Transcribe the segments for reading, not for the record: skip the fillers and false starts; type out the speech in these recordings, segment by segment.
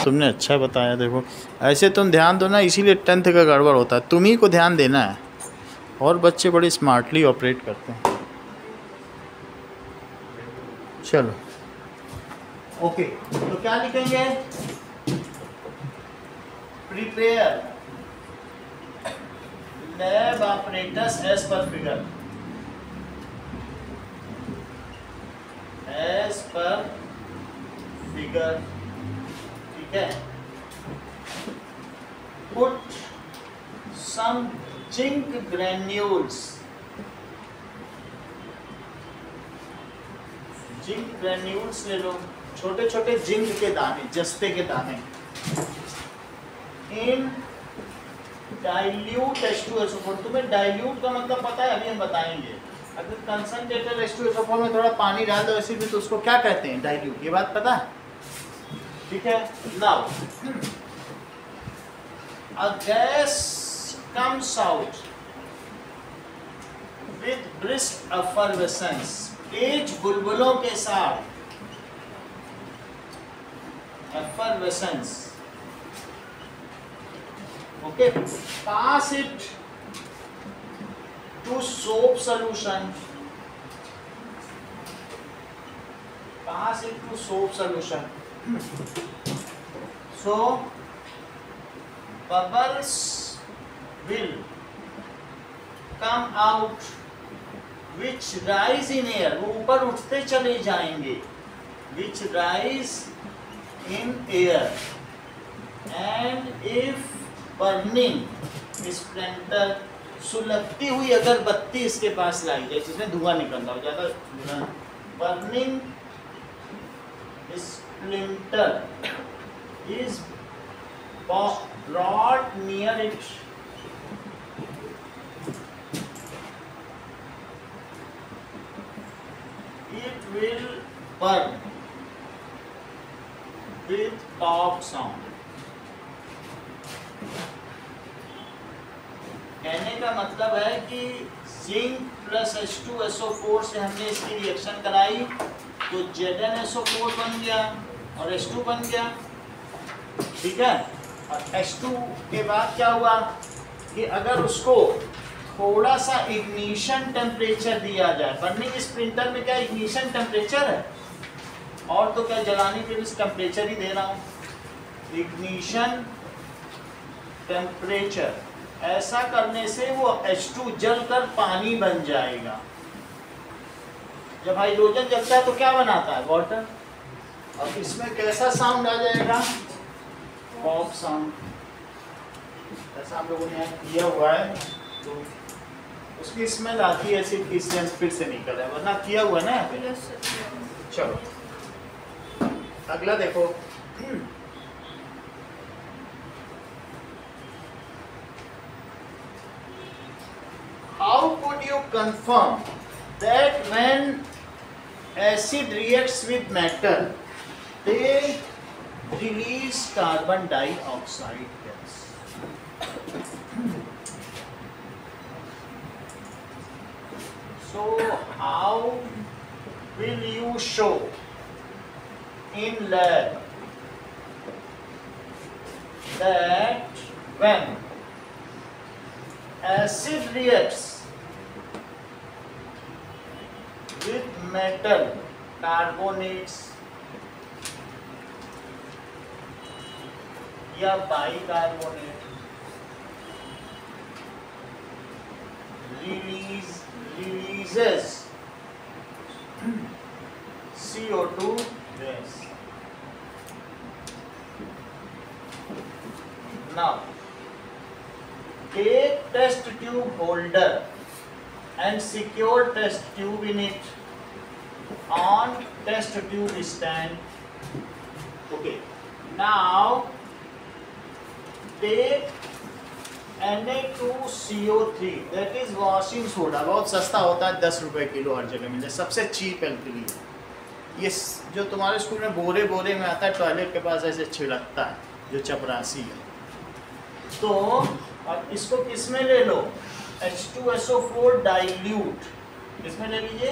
तुमने अच्छा बताया। देखो ऐसे तुम ध्यान दो ना, इसीलिए 10th का गड़बड़ होता है। तुम ही को ध्यान देना है, और बच्चे बड़े स्मार्टली ऑपरेट करते हैं। चलो ओके, तो क्या लिखेंगे? Prepare lab apparatus as per figure, as per figure, ठीक है। Put some zinc granules, zinc granules ले लो, छोटे छोटे जिंक के दाने, जस्ते के दाने, इन डाइल्यूट H2SO4। तुम्हें डाइल्यूट का मतलब पता है? अभी हम बताएंगे। अगर कंसंट्रेटेड H2SO4 में थोड़ा पानी डाल दो ऐसे भी, तो उसको क्या कहते हैं? डाइल्यूट। ये बात पता है? ठीक है। Now a gas comes out with brisk effervescence, तेज बुलबुलों के साथ, effervescence, okay, pass it to soap solution, pass it to soap solution, so bubbles will come out which rise in air, वो ऊपर उठते चले जाएंगे, which rise in air, and if burning splinter, सुलगती हुई अगर बत्ती इसके पास लाई जाए जिसमें धुआं निकलता हो, ज्यादा burning splinter is brought near it, it will burn with pop sound। कहने का मतलब है कि जिंक प्लस H2SO4 से हमने इसकी रिएक्शन कराई, तो ZnSO4 बन गया और H2 बन गया, ठीक है। और H2 के बाद क्या हुआ कि अगर उसको थोड़ा सा इग्निशन टेम्परेचर दिया जाए, बर्निंग स्प्लिंटर में क्या इग्निशन टेम्परेचर है, और तो क्या जलाने के लिए टेम्परेचर ही दे रहा हूँ, इग्निशन टेम्परेचर। ऐसा करने से वो H2 जलकर पानी बन जाएगा। जब हाइड्रोजन जलता है तो क्या बनाता है? वाटर। अब इसमें कैसा साउंड आ जाएगा? Pop sound. ऐसा हम लोगों ने यहाँ किया हुआ है, तो उसकी स्मेल आती है ऐसी, इससे फिर से निकल है, वरना किया हुआ है ना यहाँ पे। चलो अगला देखो, how could you confirm that when acid reacts with metal they release carbon dioxide gas? So how will you show in lab that when acid reacts with metal carbonates या bicarbonate releases CO2 gas? Now take test tube holder and secure test tube in it on test tube stand. Okay, now take Na2CO3, that is washing soda, बहुत सस्ता होता है, 10 रुपए kilo हर जगह मिलता है, सबसे चीप एल्कली। ये जो तुम्हारे स्कूल में बोरे बोरे में आता है, टॉयलेट के पास ऐसे छिड़कता है, जो चपरासी है। तो अब इसको किस में ले लो? H2SO4 डाइल्यूट, इसमें ले लीजिए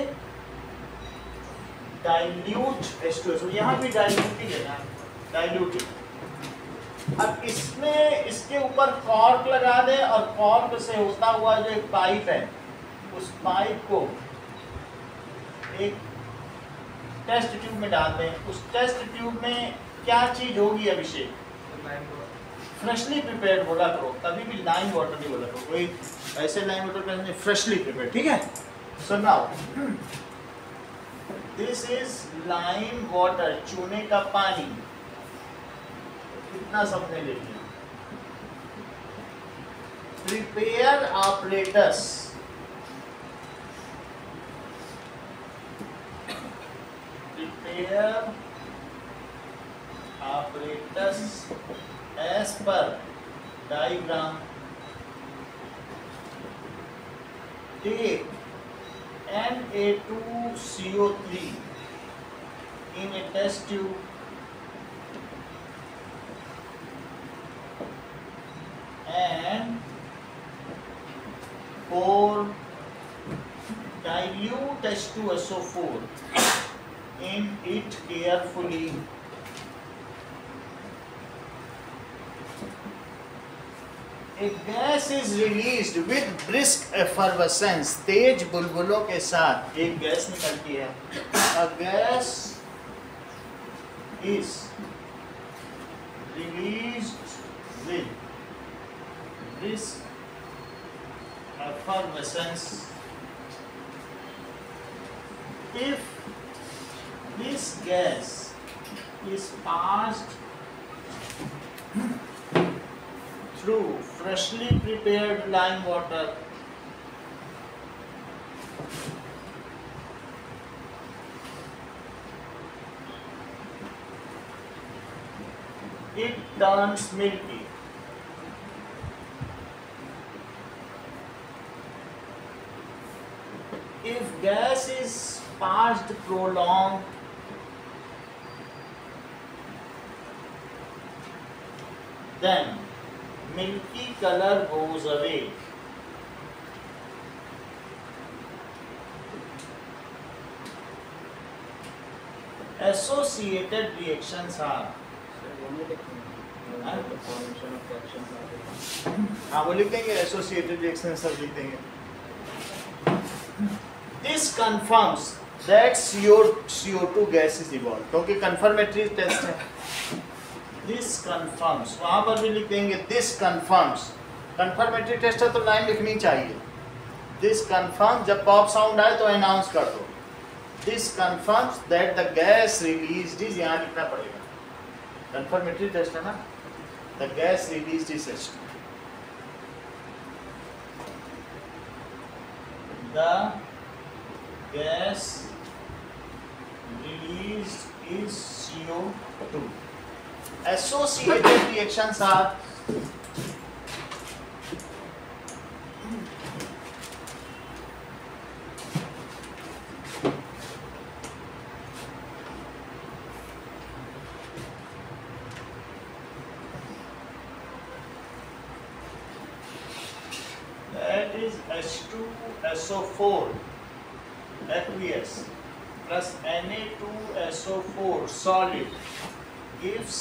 डाइल्यूट H2SO, यहाँ भी डाइल्यूट ही लेना, डाइल्यूट। अब इसमें इसके ऊपर कॉर्क लगा दें और कॉर्क से होता हुआ जो एक पाइप है उस पाइप को एक टेस्ट ट्यूब में डाल दें। उस टेस्ट ट्यूब में क्या चीज होगी अभिषेक? फ्रेशली प्रिपेयर्ड बोला करो, कभी भी लाइम वाटर नहीं बोला करो, कोई ऐसे लाइम वाटर का नहीं, फ्रेशली प्रिपेयर्ड, ठीक है। So now this is lime water, चूने का पानी, इतना सबने ले लिया। Prepare apparatus, prepare apparatus as per diagram, take Na2CO3 in a test tube and pour dilute H2SO4 in it carefully. A gas is released with brisk effervescence, तेज बुलबुलों के साथ एक गैस निकलती है। A gas is released with brisk effervescence if this gas is passed through freshly prepared lime water, it turns milky. If gas is passed prolonged, then milky color goes away. Associated reactions are, हाँ वो लिख देंगे, associated reactions सब लिख देंगे। This confirms that CO2 gas is evolved, क्योंकि confirmatory test है। This confirms, वहां पर भी लिख देंगे this confirms, confirmatory test है तो लाइन लिखनी चाहिए। This confirms, जब पॉप साउंड आए तो अनाउंस कर दो। This confirms that the gas released is, यहाँ लिखना पड़ेगा, confirmatory test है ना, the gas released is H2, the gas released is CO2. Associated reactions are that is H2SO4 aqueous plus Na2SO4 solid gives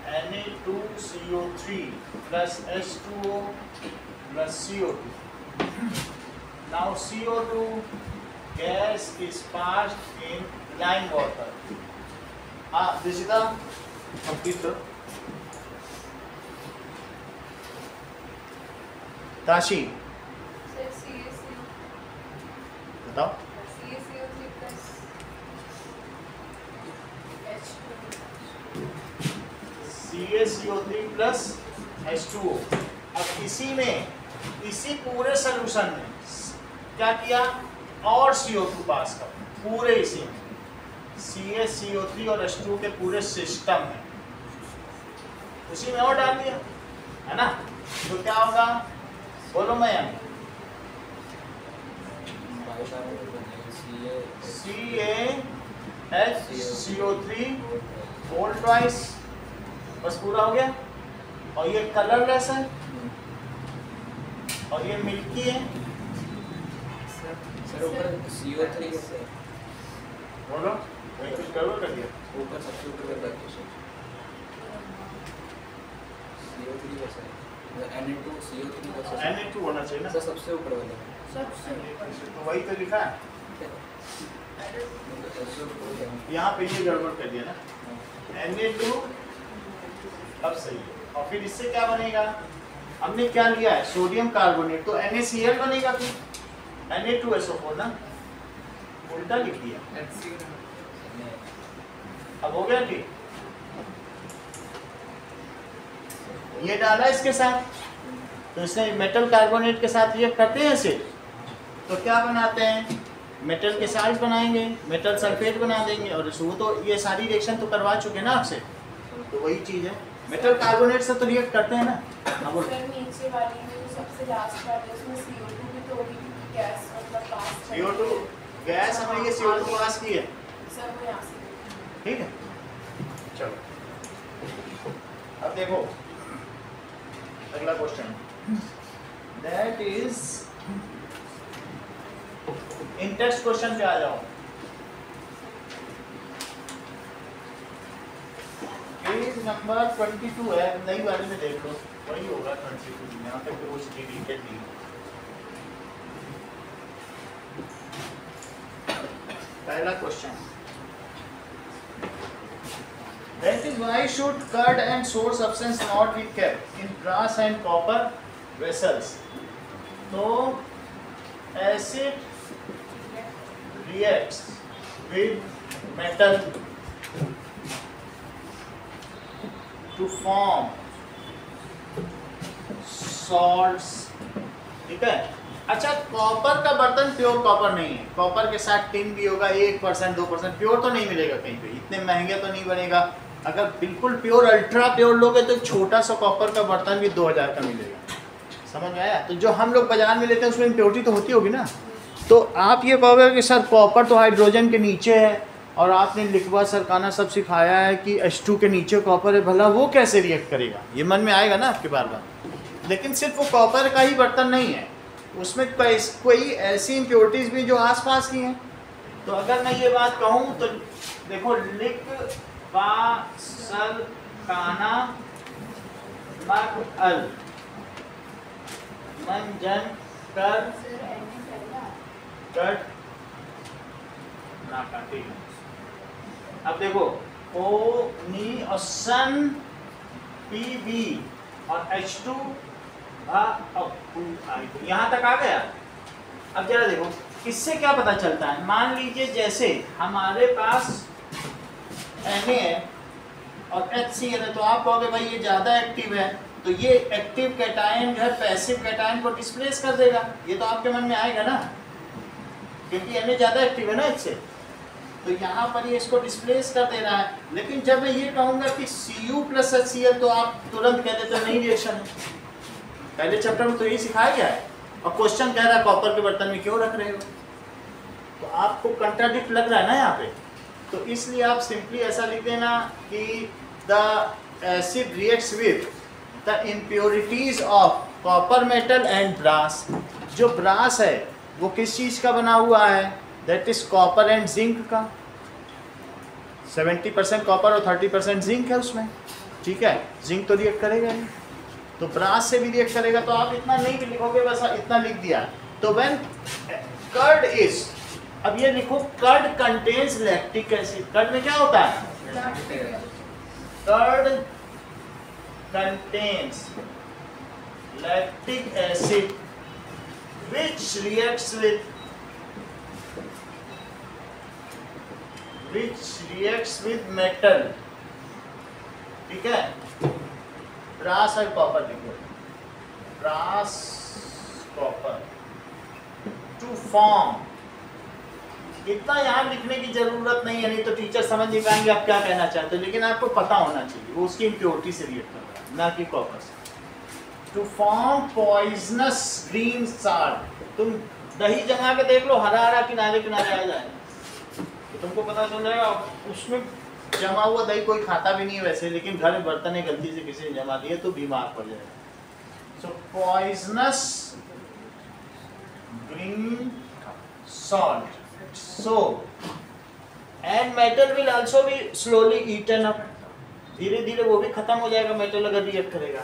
Na2CO3 plus H2O plus CO2. Now CO2 gas is passed in lime water. Dishita, complete the Tashi. बताओ। CaCO3 plus H2O। अब इसी पूरे solution में क्या किया, और CO2 पास कर पूरे इसी में, CaCO3 और H2O के पूरे सिस्टम में उसी में और डाल दिया, है ना। तो क्या होगा, बोलो मैं, CaHCO3 होल ट्वाइस, बस पूरा हो गया। और ये कलरलेस है और ये मिल्की है। सर ऊपर CO3 बोलो, वही कुछ गड़बड़ कर दिया ऊपर, सबसे ऊपर कर Na2 होना चाहिए ना, सबसे ऊपर वाला सबसे तो वही तो लिखा है यहाँ पे, ये गड़बड़ कर दिया ना। Na2 अब सही है। और फिर इससे क्या बनेगा, हमने क्या लिया है सोडियम कार्बोनेट, तो NaCl बनेगा, फिर Na2SO4 ना, उल्टा लिख दिया। अब हो गया ठीक, ये डाला इसके साथ, तो इसने मेटल कार्बोनेट के साथ रिएक्ट करते हैं एसिड, तो क्या बनाते हैं, मेटल के साल्ट बनाएंगे, मेटल सल्फेट बना देंगे, और वो तो ये सारी रिएक्शन तो करवा चुके ना आपसे, तो वही चीज है, मेटल कार्बोनेट से तो रिएक्ट करते हैं ना। हाँ बोलो। सर नीचे वाली में जो सबसे लास्ट वाली उसमें CO2 भी तो होगी, क्योंकि गैस मतलब पास CO2 गैस हमने ये CO2 पास की है, सर वो यहाँ से ठीक है। चलो अब देखो अगला question, that is in text question पे आ जाओ। पेज नंबर 22 है, नई वाले में देख लो, वही होगा 22, यहाँ पे कुछ डिलीटेड नहीं। पहला question, that is why should curd and sour substance not be kept in brass and copper vessels. So acid reacts with metal to form salts, ठीक है। अच्छा, कॉपर का बर्तन प्योर कॉपर नहीं है, कॉपर के साथ टिन भी होगा, 1% 2%, प्योर तो नहीं मिलेगा कहीं पे, इतने महंगे तो नहीं बनेगा। अगर बिल्कुल प्योर अल्ट्रा प्योर लोगे तो छोटा सा कॉपर का बर्तन भी 2000 का मिलेगा, समझ में आया। तो जो हम लोग बाजार में लेते हैं उसमें इम्प्योरिटी तो होती होगी ना, तो आप ये कहोगे कि सर कॉपर तो हाइड्रोजन के नीचे है, और आपने लिखवा सरकाना सब सिखाया है कि H2 के नीचे कॉपर है, भला वो कैसे रिएक्ट करेगा, ये मन में आएगा ना आपके बार बार। लेकिन सिर्फ वो कॉपर का ही बर्तन नहीं है, उसमें कोई ऐसी इम्प्योरिटीज भी जो आसपास की हैं। तो अगर मैं ये बात कहूँ तो देखो, लिखवा सरकाना मगअल मंजन कर कट ना काटे। अब देखो O नी और सन PB और H2 यहाँ तक आ गया। अब जरा देखो इससे क्या पता चलता है, मान लीजिए जैसे हमारे पास Na है और HCl है, तो आप कहोगे भाई ये ज़्यादा एक्टिव है, तो ये एक्टिव कैटायन जो है पैसिव कैटायन को डिस्प्लेस कर देगा, ये तो आपके मन में आएगा ना, क्योंकि Na ज़्यादा एक्टिव है ना इससे, तो यहाँ पर ये इसको डिस्प्लेस कर दे रहा है। लेकिन जब मैं ये कहूँगा कि Cu प्लस HCl, तो आप तुरंत कह देते हो नहीं रिएक्शन है, पहले चैप्टर में तो यही सिखाया गया है, और क्वेश्चन कह रहा है कॉपर के बर्तन में क्यों रख रहे हो, तो आपको कंट्राडिक्ट लग रहा है ना यहाँ पे। तो इसलिए आप सिंपली ऐसा लिख देना कि the acid reacts with the impurities of copper metal and brass. जो ब्रास है वो किस चीज़ का बना हुआ है, that is copper and zinc का, 70% कॉपर और 30% जिंक है उसमें, ठीक है। जिंक तो रिएक्ट करेगा नहीं, तो ब्रास से भी रिएक्ट करेगा, तो आप इतना नहीं भी लिखोगे, बस इतना लिख दिया। तो व्हेन कर्ड इज, अब ये लिखो curd contains lactic acid, curd में क्या होता है, curd contains lactic acid which reacts with metal, ठीक है, ब्रास और कॉपर लिखो, ब्रास कॉपर टू फॉर्म। इतना यहाँ लिखने की जरूरत नहीं है, नहीं तो टीचर समझ नहीं पाएंगे आप क्या कहना चाहते हो, लेकिन आपको पता होना चाहिए वो उसकी इम्प्योरिटी से रिएक्ट कर रहा है, ना कि कॉपर से। To form poisonous green salt, तुम दही जमा के देख लो, हरा हरा किनारे किनारे आ जाए, तो तुमको पता चल जाएगा उसमें जमा हुआ दही कोई खाता भी नहीं है वैसे, लेकिन घर में बर्तन है गलती से किसी ने जमा दिए तो बीमार पड़ जाएगा। So poisonous green salt, so and metal will also be slowly eaten up, धीरे धीरे वो भी खत्म हो जाएगा मेटल अगर रिएक्ट करेगा।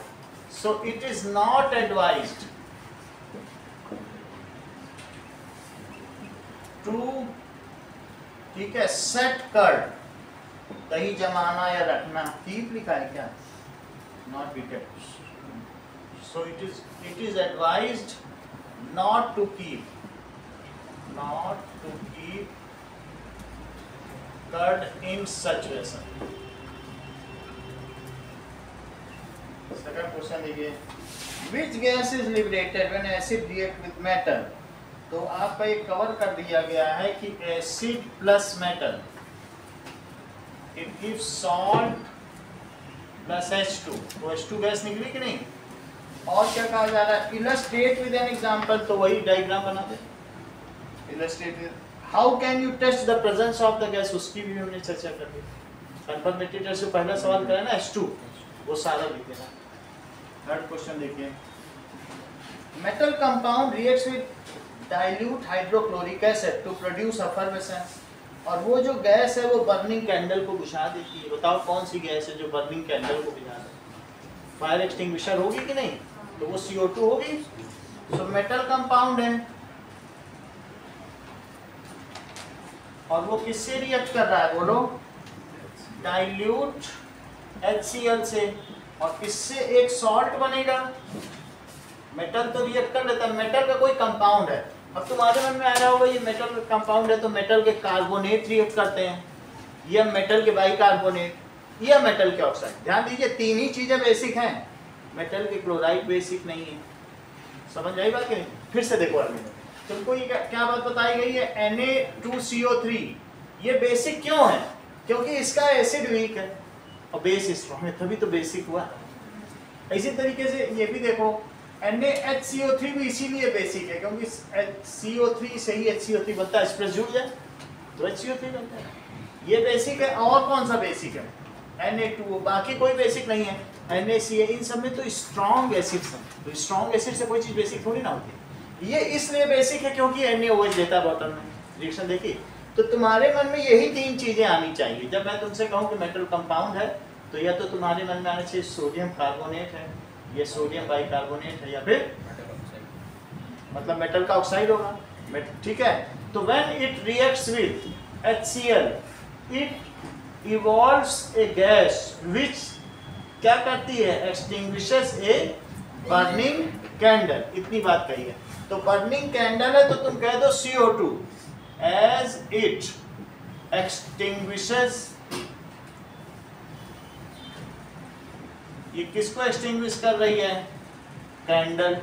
So it is not advised to, ठीक है, सेट कर्ड, कहीं जमाना या रखना, कीप लिखा है क्या, not be kept. So it is advised not to keep curd in such vessel. Second question देखिए, which gas is liberated when acid react with metal. तो आपका ये कवर कर दिया गया है कि acid plus metal it gives salt plus H2, तो H2 गैस निकली कि नहीं. और क्या कहा जा रहा है, इलस्ट्रेट विद एन एग्जांपल, तो वही डायग्राम बना दे. Illustrate with, how can you test the presence of the gas, उसकी भी हमने चर्चा कर ली. कंफर्मेटरी टेस्ट से पहला सवाल करा ना H2, वो सारा लिख देना. थर्ड क्वेश्चन देखिए, metal compound reacts with dilute hydrochloric acid to produce effervescence. और वो जो गैस है वो बर्निंग कैंडल को बुझा देती है. बताओ कौन सी गैस है जो बर्निंग कैंडल को बुझा देती है. फायर एक्सटिंग्विशर होगी कि नहीं, तो वो CO2 होगी. सो मेटल कंपाउंड है और वो किससे रिएक्ट कर रहा है, बोलो, डाइल्यूट HCl से. और किससे एक सॉल्ट बनेगा, मेटल तो रिएक्ट कर लेता है, मेटल का कोई कंपाउंड है. अब तुम्हारे मन में आ रहा होगा ये मेटल का कंपाउंड है तो मेटल के कार्बोनेट रिएक्ट करते हैं, या मेटल के बाइकार्बोनेट, या मेटल के ऑक्साइड. ध्यान दीजिए, तीन ही चीजें बेसिक हैं, मेटल के क्लोराइड बेसिक नहीं है. समझ आई बात कि नहीं. फिर से देखो आगे, तुमको ये क्या बात बताई गई है, Na2CO3 ये बेसिक क्यों है, क्योंकि इसका एसिड वीक है और बेस स्ट्रॉन्ग है, तभी तो बेसिक हुआ. इसी तरीके से ये भी देखो, NaHCO3 भी इसीलिए बेसिक है क्योंकि CO3 से ही HCO3 बनता है. एक्सप्रेस जुड़ जाए तो HCO3 बनता है, ये बेसिक है. और कौन सा बेसिक है, Na2, बाकी कोई बेसिक नहीं है. NaCl, इन सब में तो स्ट्रॉन्ग एसिड्स हैं, तो स्ट्रॉन्ग एसिड से कोई चीज बेसिक थोड़ी ना होती. ये इसलिए बेसिक है क्योंकि NaOH देता है बॉटल में. रिएक्शन देखिए, तो तुम्हारे मन में यही तीन चीजें आनी चाहिए. जब मैं तुमसे कहूँ कि मेटल कंपाउंड है तो या तो तुम्हारे मन में आना चाहिए सोडियम कार्बोनेट है, ये सोडियम बाइकार्बोनेट है, या फिर मतलब मेटल का ऑक्साइड होगा. ठीक है, तो when it reacts with HCl it evolves A gas which क्या करती है, एक्सटिंग्विशेस ए बर्निंग कैंडल. इतनी बात कही है, तो बर्निंग कैंडल है तो तुम कह दो CO2 as it extinguishes. ये किसको एक्सटिंग्विश कर रही है, कैंडल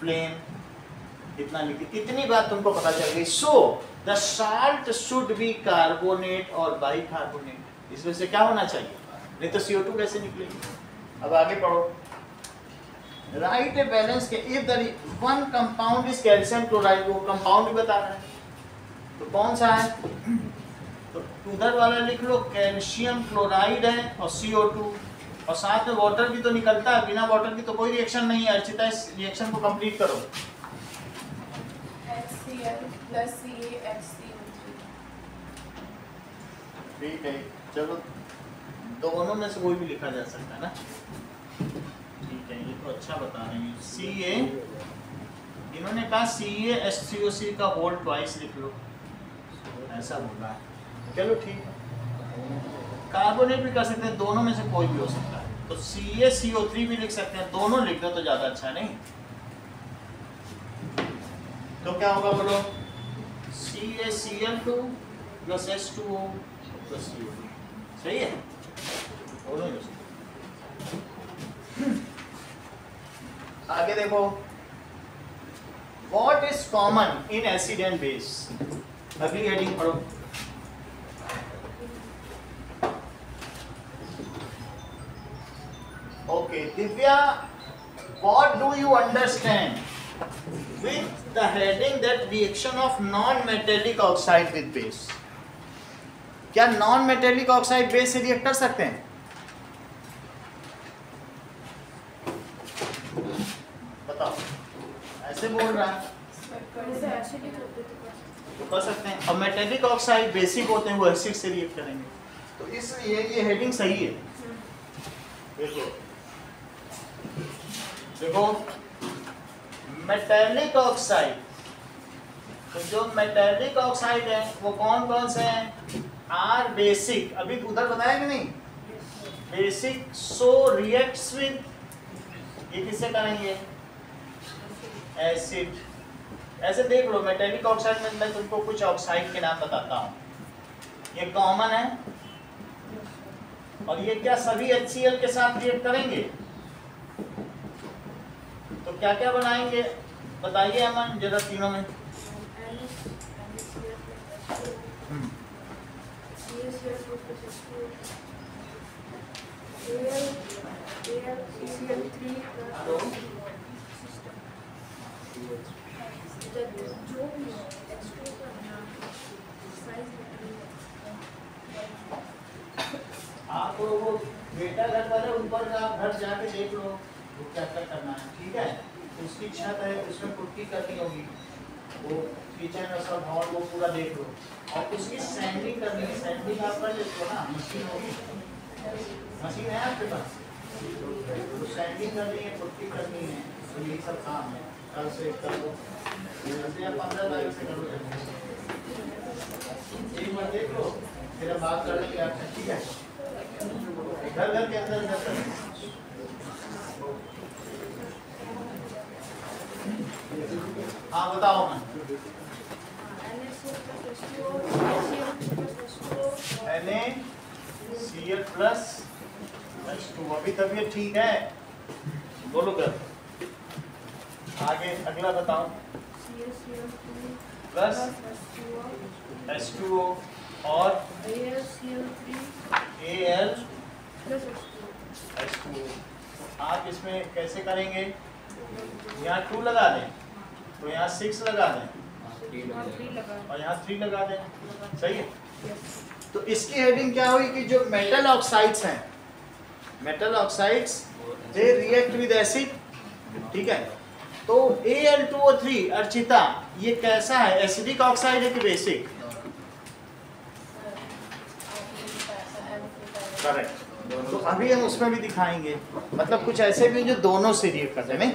फ्लेम. इतना लिखी, इतनी बात तुमको पता चल गई. So the salt should be carbonate और बाइकार्बोनेट. इसमें से क्या होना चाहिए, नहीं तो CO2 कैसे निकलेगी. अब आगे पढ़ो, राइट ए बैलेंस के if the one compound is calcium chloride, वो कंपाउंड भी बता रहा है, तो कौन सा है, तो उधर वाला लिख लो कैल्शियम क्लोराइड है और CO2, और साथ में वाटर भी तो निकलता है, बिना वाटर की तो कोई रिएक्शन नहीं है. अर्चिता इस रिएक्शन को कंप्लीट करो. HCl plus CaHCO3. ठीक है, चलो दोनों में से कोई भी लिखा जा सकता है ना. ठीक है, ये तो अच्छा बता रहे हैं. Ca, इन्होंने कहा CaHCO3 का होल ट्वाइस लिख लो, ऐसा बोल रहा है. चलो ठीक है, कार्बोनेट भी कर सकते हैं, दोनों में से कोई भी हो सकता है. तो CaCO3 भी लिख सकते हैं, दोनों लिख दो तो ज्यादा अच्छा नहीं. तो क्या होगा बोलो, CaCl2 plus H2O plus CO2. सही है, दोनों ही हो सकते हैं. आगे देखो, What is common in acid and base? अगली हेडिंग पढ़ो. Okay, Divya, what do you understand with the heading that reaction of non-metallic oxide with base? क्या non-metallic oxide base से रिएक्ट कर सकते हैं? बताओ, ऐसे बोल रहा है तो कर सकते हैं. और मेटेलिक ऑक्साइड बेसिक होते हैं, वो एसिड से रिएक्ट करेंगे, तो इसलिए ये हेडिंग सही है. देखो देखो मेटेलिक ऑक्साइड, तो जो मेटेलिक ऑक्साइड है वो कौन कौन से हैं? आर बेसिक, अभी उधर बताया कि नहीं, बेसिक सो रिएक्ट्स विद, ये किससे करेंगे? एसिड। ऐसे देख लो मेटेलिक ऑक्साइड में मैं तुमको कुछ ऑक्साइड के नाम बताता हूँ, ये कॉमन है और ये क्या सभी HCl के साथ रिएक्ट करेंगे? तो क्या क्या बनाएंगे बताइए अमन जरा तीनों में। आप वो बेटा घर वाले ऊपर आप घर जाके देख लो वो क्या क्या करना है, ठीक है? उसकी छत है उसमें पुट्टी करनी होगी, वो किचन और सब हॉल वो पूरा देख लो और उसकी सैंडिंग करनी है। सैंडिंग आप कर लेते हो ना, मशीन होगी, मशीन है आपके पास, तो सैंडिंग करनी है, पुट्टी करनी है, तो यही सब काम है। कल से कर लो, 15 तारीख से कर लो, एक बार देख लो फिर हम बात कर लेंगे आपसे, ठीक है? घर घर के अंदर हाँ बताओ मैं NaCl प्लस H2, अभी तबीयत ठीक है? बोलो कर आगे अगला बताओ। प्लस H2O और Al H2O। आप इसमें कैसे करेंगे? यहाँ 2 लगा दें तो यहाँ 6 लगा दें और यहाँ 3 लगा दें, सही है? तो इसकी हेडिंग क्या हुई कि जो मेटल ऑक्साइड्स हैं, metal oxides they react with acid, ठीक है? तो Al2O3 अर्चिता ये कैसा है, एसिडिक ऑक्साइड है कि बेसिक? करेक्ट, तो अभी हम उसमें भी दिखाएंगे, मतलब कुछ ऐसे भी जो दोनों से रिएक्ट करते हैं, नहीं?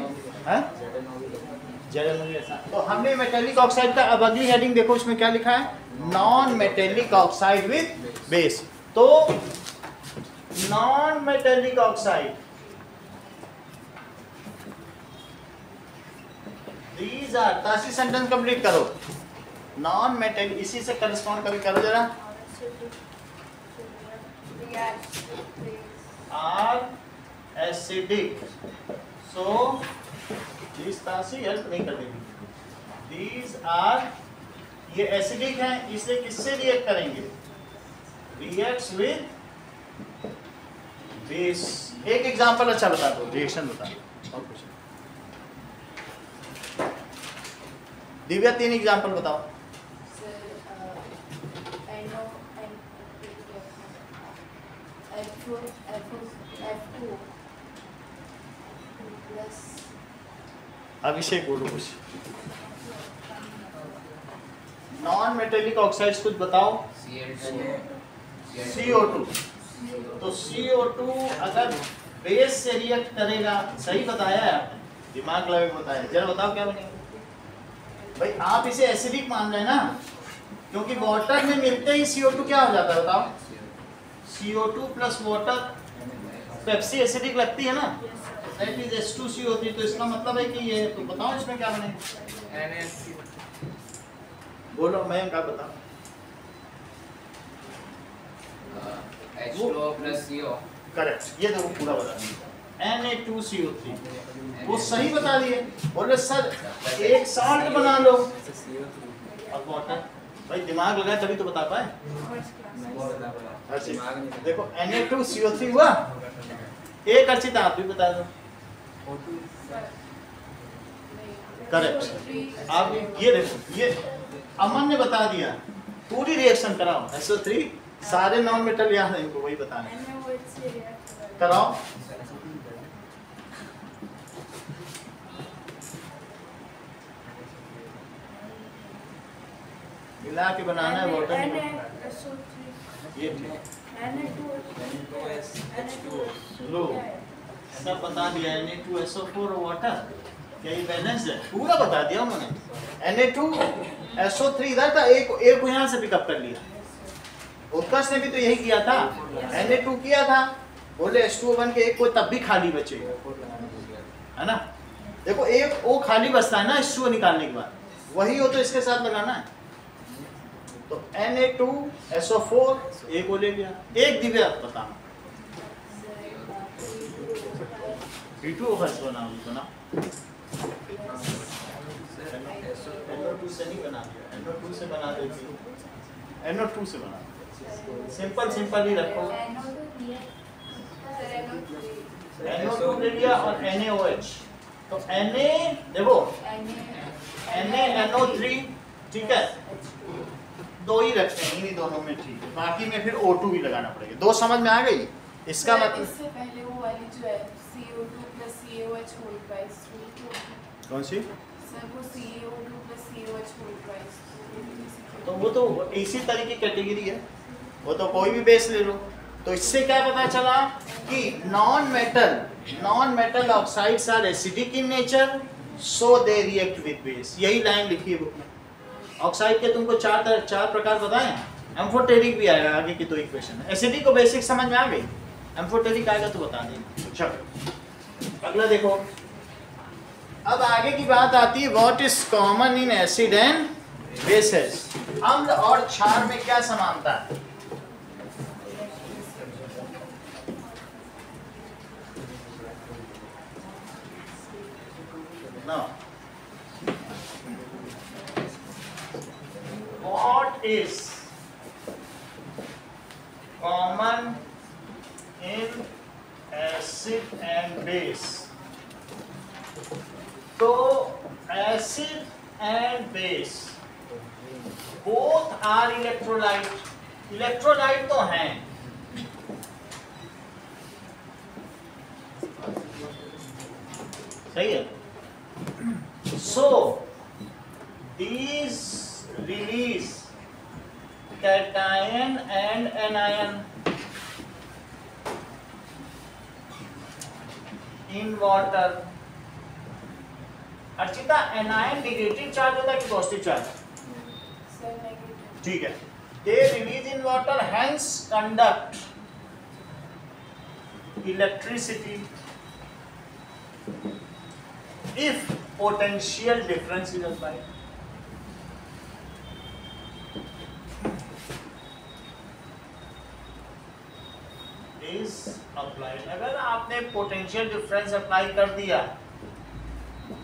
तो हमने मेटेलिक ऑक्साइड का, अब अगली हेडिंग देखो उसमें क्या लिखा है, non metallic oxide with base. तो non metallic oxide, these are, तासी सेंटेंस कंप्लीट करो, नॉन मेटेलिक, इसी से करस्पॉन्ड करके करो जरा, आर एसिडिक, सो these तासी हेल्प नहीं कर देगी, these are, ये एसिडिक है इसलिए किससे रिएक्ट करेंगे? Reacts with base. एक एग्जांपल अच्छा बता दो, रिएक्शन बता दो और कुछ। दिव्या 3 एग्जांपल बताओ। अभिषेक बोलो कुछ, नॉन मेटेलिक ऑक्साइड्स कुछ बताओ। CO2, तो CO2 अगर बेस से रिएक्ट करेगा, सही बताया है आपने, दिमाग लगा के बताया, जरा बताओ क्या बनेगा? भाई आप इसे एसिडिक मान रहे हैं ना, क्योंकि वाटर में मिलते ही CO2 क्या हो जाता है बताओ? CO2 plus water, Pepsi acidic लगती है ना, दैट इज H2CO3, तो इसका मतलब है कि ये, तो बताओ इसमें क्या बनेगा? बोलो मैं क्या बताऊं? H2O plus CO, करेक्ट, ये देखो पूरा बता दिया, Na2CO3, वो सही बता दिए। बोले सर एक साल्ट बना लो और वाटर, भाई दिमाग लगाए तभी तो बता पाए। देखो Na2CO3 हुआ, एक अर्चिता आप भी बता दो। करेक्ट, आप ये देखो, ये अमन ने बता दिया, पूरी रिएक्शन कराओ। SO3 सारे नॉन मेटल याद है इनको, वही बताना कराओ। मिला के बनाना है वाटर, ये लो सब बता दिया, Na2SO4 वाटर, क्या ये बैलेंस है? पूरा बता दिया उन्होंने। Na2SO3 इधर था, एक को यहाँ से पिकअप कर लिया। उत्कर्ष ने भी तो यही किया था, Na2 किया था, बोले H2O बन के एक को तब भी खाली बचेगा, है ना। देखो एक ओ खाली बचता है ना H2O निकालने के बाद, वही हो तो इसके साथ लगाना है। तो Na2SO4 एक को ले लिया, एक दिव्या बता B2O फर्स्ट बना ना, NO2 से नहीं बना दिया, NO2 से बना देती, NO2 से बना, सिंपल ही रखो। NO2 ले लिया और NaOH, तो Na देखो NaNO3, ठीक है, दो ही रखते हैं इन्हीं दोनों में, ठीक है, बाकी में फिर O2 भी लगाना पड़ेगा। दो समझ में आ गई? इसका मतलब इससे पहले वो वाली जो है CO2 + CaOH होल प्राइस, कौन सी? सर वो CO2 + CaOH होल प्राइस, तो वो तो इसी तरह की कैटेगरी है, वो तो कोई भी बेस ले लो। तो इससे क्या पता चला कि non metal oxides are acidic in nature, so they react with base. यही लाइन लिखी है बुक में। ऑक्साइड के तुमको चार प्रकार बताएं, एम्फोटेरिक भी आएगा आगे की, तो इक्वेशन है। एसिडिक को बेसिक समझ में आ गई, एम्फोटेरिक आएगा तो बता देंगे। चलो अगला देखो, अब आगे की बात आती है what is common in acid and bases. अम्ल और क्षार में क्या समानता है? Now, what is common in acid and base? तो acid and base both are electrolyte. Electrolyte तो हैं, सही है। So these release cation and anion in water. Archita, anion negative charge होता है कि पॉजिटिव चार्ज? Sir negative. ठीक है। They release in water, hence conduct electricity if potential difference is applied. Is applied. अगर आपने पोटेंशियल डिफरेंस अप्लाई कर दिया,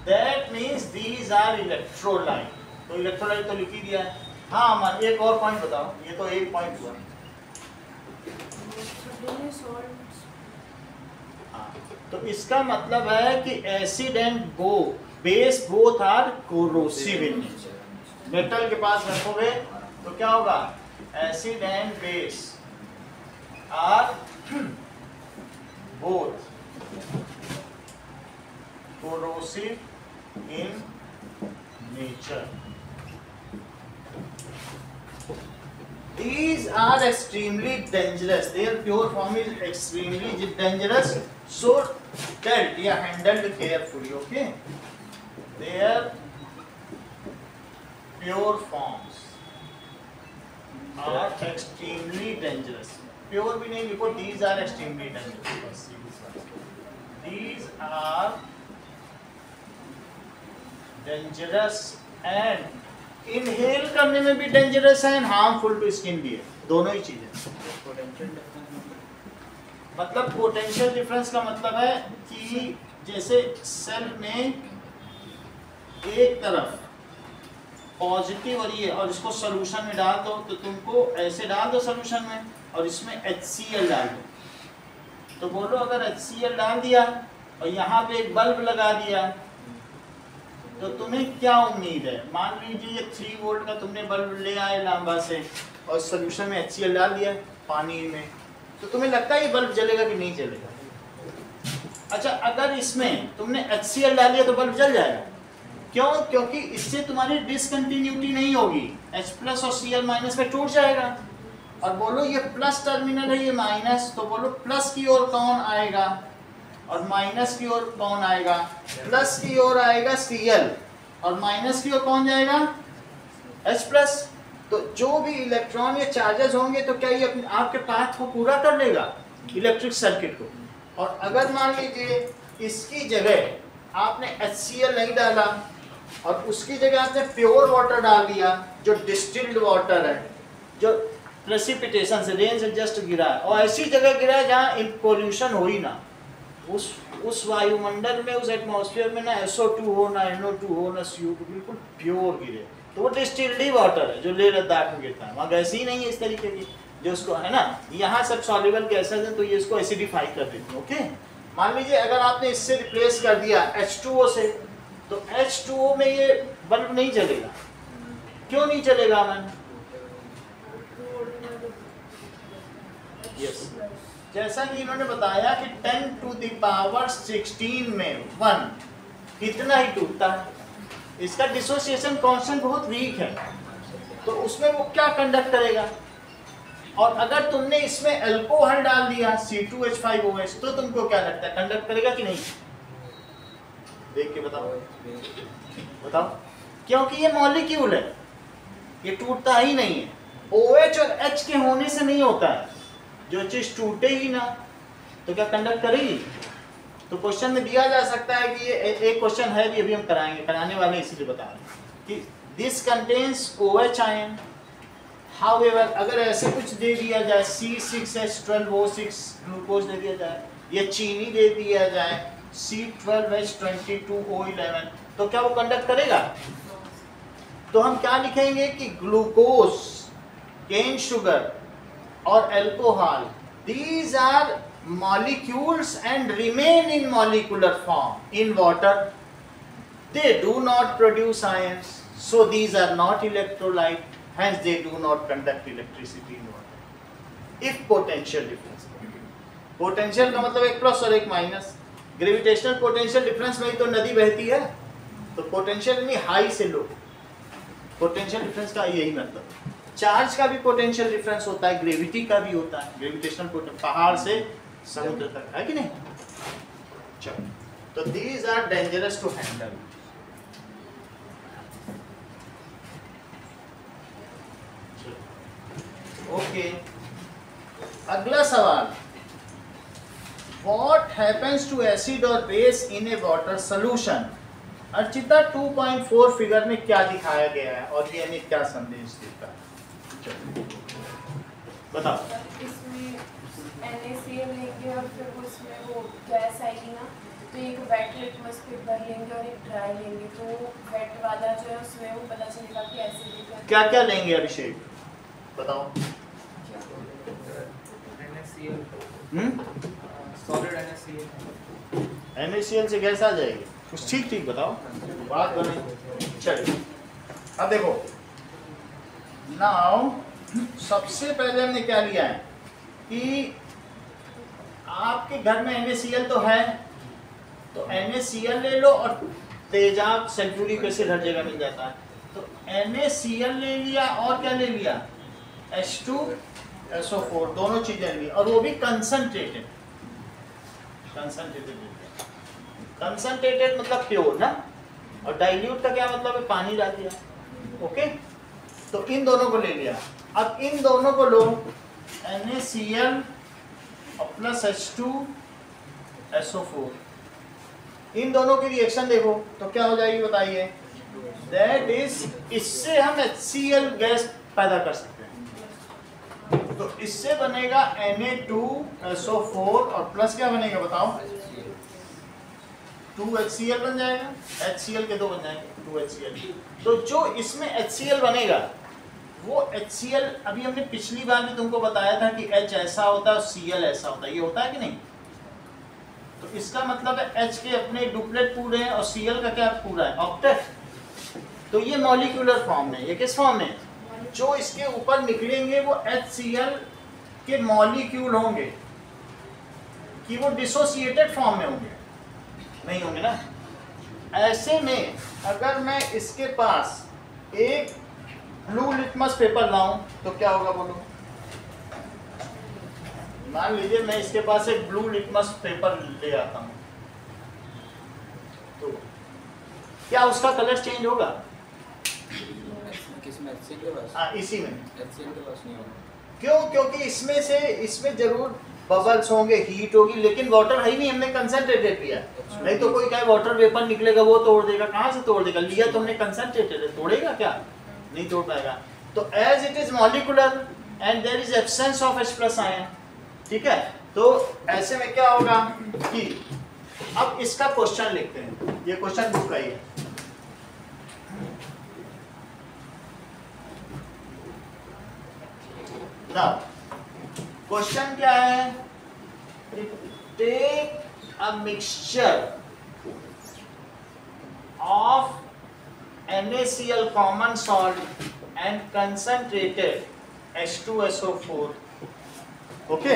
that means these are electrolyte. तो इलेक्ट्रोलाइट तो लिख ही दिया है। हाँ अमन, एक और पॉइंट बताओ, ये तो एक पॉइंट हुआ। हाँ, तो इसका मतलब है कि acid and base both are corrosive in nature. Metal के पास रखोगे तो क्या होगा? Acid and base are both corrosive in nature. These are extremely dangerous. Their pure form is extremely dangerous. So dealt, yeah, handled carefully. Okay. Their pure forms are extremely dangerous. Pure भी नहीं लिखो. These are extremely dangerous. These are dangerous and inhale करने में भी dangerous है, harmful to skin भी है, दोनों ही चीजें। मतलब पोटेंशियल डिफरेंस का मतलब है कि जैसे सेल में एक तरफ पॉजिटिव और ये, और इसको सोल्यूशन में डाल दो, तो तुमको ऐसे डाल दो सोल्यूशन में और इसमें HCl डाल दो। तो बोलो अगर HCl डाल दिया और यहाँ पे एक बल्ब लगा दिया, तो तुम्हें क्या उम्मीद है? मान लीजिए ये 3 वोल्ट का तुमने बल्ब ले आए लांबा से और सोल्यूशन में HCl डाल दिया पानी में, तो तुम्हें लगता है ये बल्ब जलेगा कि नहीं जलेगा? अच्छा, अगर इसमें तुमने HCl डाल दिया तो बल्ब जल जाएगा। क्यों? क्योंकि इससे तुम्हारी डिसकंटिन्यूटी नहीं होगी, H+ और Cl- में टूट जाएगा। और बोलो ये प्लस टर्मिनल है, ये माइनस, तो बोलो प्लस की ओर कौन आएगा? और माइनस की ओर कौन आएगा, प्लस की ओर आएगा Cl, और माइनस की ओर कौन जाएगा, H प्लस। तो जो भी इलेक्ट्रॉन या चार्जेस होंगे तो क्या ये आपके पाथ को पूरा कर लेगा इलेक्ट्रिक सर्किट को। और अगर मान लीजिए इसकी जगह आपने HCl नहीं डाला और उसकी जगह आपने प्योर वाटर डाल दिया जो डिस्टिल्ड वाटर है, जो प्रेसिपिटेशन से रेन से जस्ट गिरा है, और ऐसी जगह गिरा है जहाँ पोल्यूशन हो ही ना, उस वायुमंडल में, उस एटमॉस्फेयर में ना SO2 हो, ना NO2 हो, ना CO2, बिल्कुल प्योर गिरे, तो वो डिस्टिल्ड ही वाटर है जो लेह लद्दाख में गिरता है। वहाँ गैस ही नहीं है इस तरीके की जो उसको है ना, यहाँ सब सॉल्युबल गैसेज हैं तो ये इसको एसिडिफाई कर देती है। ओके, मान लीजिए अगर आपने इससे रिप्लेस कर दिया H2O से, तो H2O में ये बल्ब नहीं चलेगा। क्यों नहीं चलेगा मैम? यस, जैसा कि इन्होंने बताया कि 10 टू द पावर 16 में 1 इतना ही टूटता है, इसका डिसोसिएशन कांस्टेंट बहुत वीक है, तो उसमें वो क्या कंडक्ट करेगा। और अगर तुमने इसमें अल्कोहल डाल दिया C2H5OH, तो तुमको क्या लगता है कंडक्ट करेगा कि नहीं? देख के बताओ बताओ, क्योंकि ये मॉलिक्यूल है, ये टूटता ही नहीं है। OH और H के होने से नहीं होता है, जो चीज टूटे ही ना तो क्या कंडक्ट करेगी। तो क्वेश्चन में दिया जा सकता है कि ये एक क्वेश्चन है भी, अभी हम कराने वाले इसीलिए बता रहे हैं कि this contains OH ion. However अगर ऐसे कुछ दे दिया जाए C6H12O6 ग्लूकोज दे दिया जाए, या चीनी दे दिया जाए C12H22O11, तो क्या वो कंडक्ट करेगा? तो हम क्या लिखेंगे कि ग्लूकोज, केन शुगर और alcohol, these are molecules and remain in molecular form in water. They do not produce ions, so these are not electrolyte, hence they do not conduct electricity in water. If potential difference, potential का मतलब एक plus और एक minus, gravitational potential difference में ही तो नदी बहती है, तो पोटेंशियल नहीं हाई से लो, पोटेंशियल डिफरेंस का यही मतलब। चार्ज का भी पोटेंशियल डिफरेंस होता है, ग्रेविटी का भी होता है, ग्रेविटेशनल पोटेंशियल पहाड़ से समुद्र तक, है कि नहीं। चलो, तो these are dangerous to handle. Okay, अगला सवाल, व्हाट हैपेंस टू एसिड और base in a water solution. Archita 2.4 figure में क्या दिखाया गया है और ये हमें क्या संदेश देता है, बताओ। इसमें NaCl लेंगे और फिर उसमें वो गैस आएगी ना, तो एक वेट लिटमस पेपर लेंगे और एक ड्राई लेंगे, तो वेट वाला जो है उसमें वो पता चलेगा कि एसिड है। क्या क्या लेंगे अभिषेक, बताओ। Solid NaCl। NaCl से गैस आ जाएगी, कुछ ठीक ठीक बताओ, बात बने। चलिए अब देखो, नाउ सबसे पहले हमने क्या लिया है कि आपके घर में NaCl तो है, तो NaCl ले लो, और तेजाब सल्फ्यूरिक एसिड हर जगह मिल जाता है, तो NaCl ले लिया, और क्या ले लिया, H2SO4, दोनों चीजें ली, और वो भी कंसंट्रेटेड। कंसंट्रेटेड मतलब प्योर ना, और डाइल्यूट का क्या मतलब है, पानी डाल दिया। ओके, तो इन दोनों को ले लिया। अब इन दोनों को लो, NaCl प्लस H2SO4, इन दोनों की रिएक्शन देखो तो क्या हो जाएगी बताइए, दैट इज, इससे हम HCl गैस पैदा कर सकते हैं। तो इससे बनेगा Na2SO4 और प्लस क्या बनेगा बताओ, 2HCl बन जाएगा, HCl के दो बन जाएंगे, 2HCl। तो जो इसमें HCl बनेगा वो HCl, अभी हमने पिछली बार भी तुमको बताया था कि H ऐसा होता है और Cl ऐसा होता है, ये होता है कि नहीं। तो इसका मतलब है H के अपने डुप्लेट पूरे हैं और Cl का क्या पूरा है, ऑक्टेट। तो ये मॉलिक्यूलर फॉर्म में, ये किस फॉर्म में, जो इसके ऊपर निकलेंगे वो HCl के मॉलिक्यूल होंगे, कि वो डिसोसिएटेड फॉर्म में होंगे, नहीं होंगे ना। ऐसे में अगर मैं इसके पास एक ब्लू लिटमस पेपर लाऊं तो क्या होगा बोलो, मान लीजिए मैं इसके पास एक ब्लू लिटमस पेपर ले आता हूँ, तो क्या उसका कलर चेंज होगा? किसमें HCl के पास? हाँ, इसी में। HCl के पास नहीं होगा। क्यों? क्योंकि इसमें जरूर बबल्स होंगे, हीट होगी, लेकिन वाटर है ही नहीं, हमने कंसंट्रेटेड लिया। नहीं तो कोई क्या वाटर वेपर निकलेगा वो तोड़ देगा, कहाँ से तोड़ देगा? लिया तो हमने कंसंट्रेटेड है, तोड़ेगा क्या? नहीं तोड़ पाएगा। तो as it is molecular and there is absence of H+ ion, ठीक है, तो ऐसे में क्या होगा कि अब इसका क्वेश्चन लिखते हैं, ये क्वेश्चन बुक का ही है। Now, क्वेश्चन क्या है? Take a mixture of NaCl common salt and concentrated H2SO4, okay,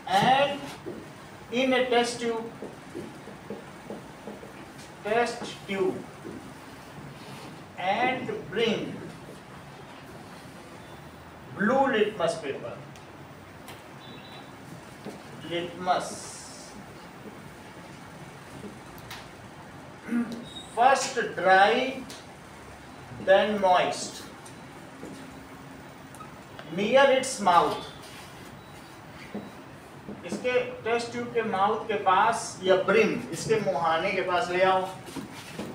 and in a test tube and bring blue litmus paper, litmus, first dry then moist, near its mouth, इसके test tube के mouth के पास या brim, इसके मुहाने के पास ले आओ।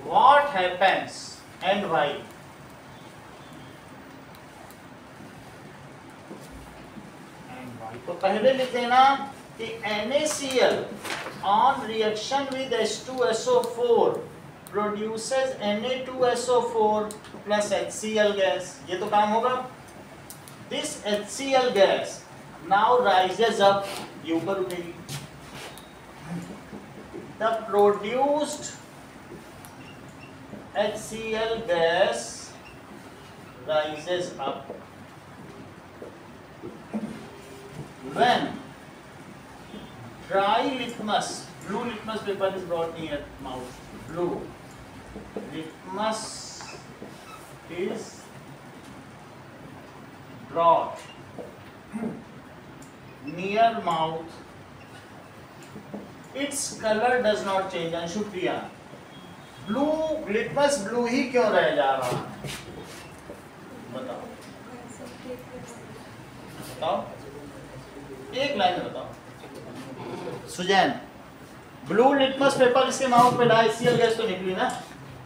What happens and why? तो पहले लिख देना कि NaCl on reaction with H2SO4 produces Na2SO4 plus HCl gas, ये तो काम होगा। This HCl gas now rises up, ये ऊपर उठेगी। The produced HCl gas rises up when dry litmus, blue litmus paper is brought near mouth, blue litmus is brought near mouth, its color does not change। Anshu Priya, blue litmus blue ही क्यों रह जा रहा है? बताओ बताओ, एक लाइन में बताओ। सुजैन, ब्लू लिटमस पेपर इसके माउथ पे डाला, HCl गैस तो निकली ना,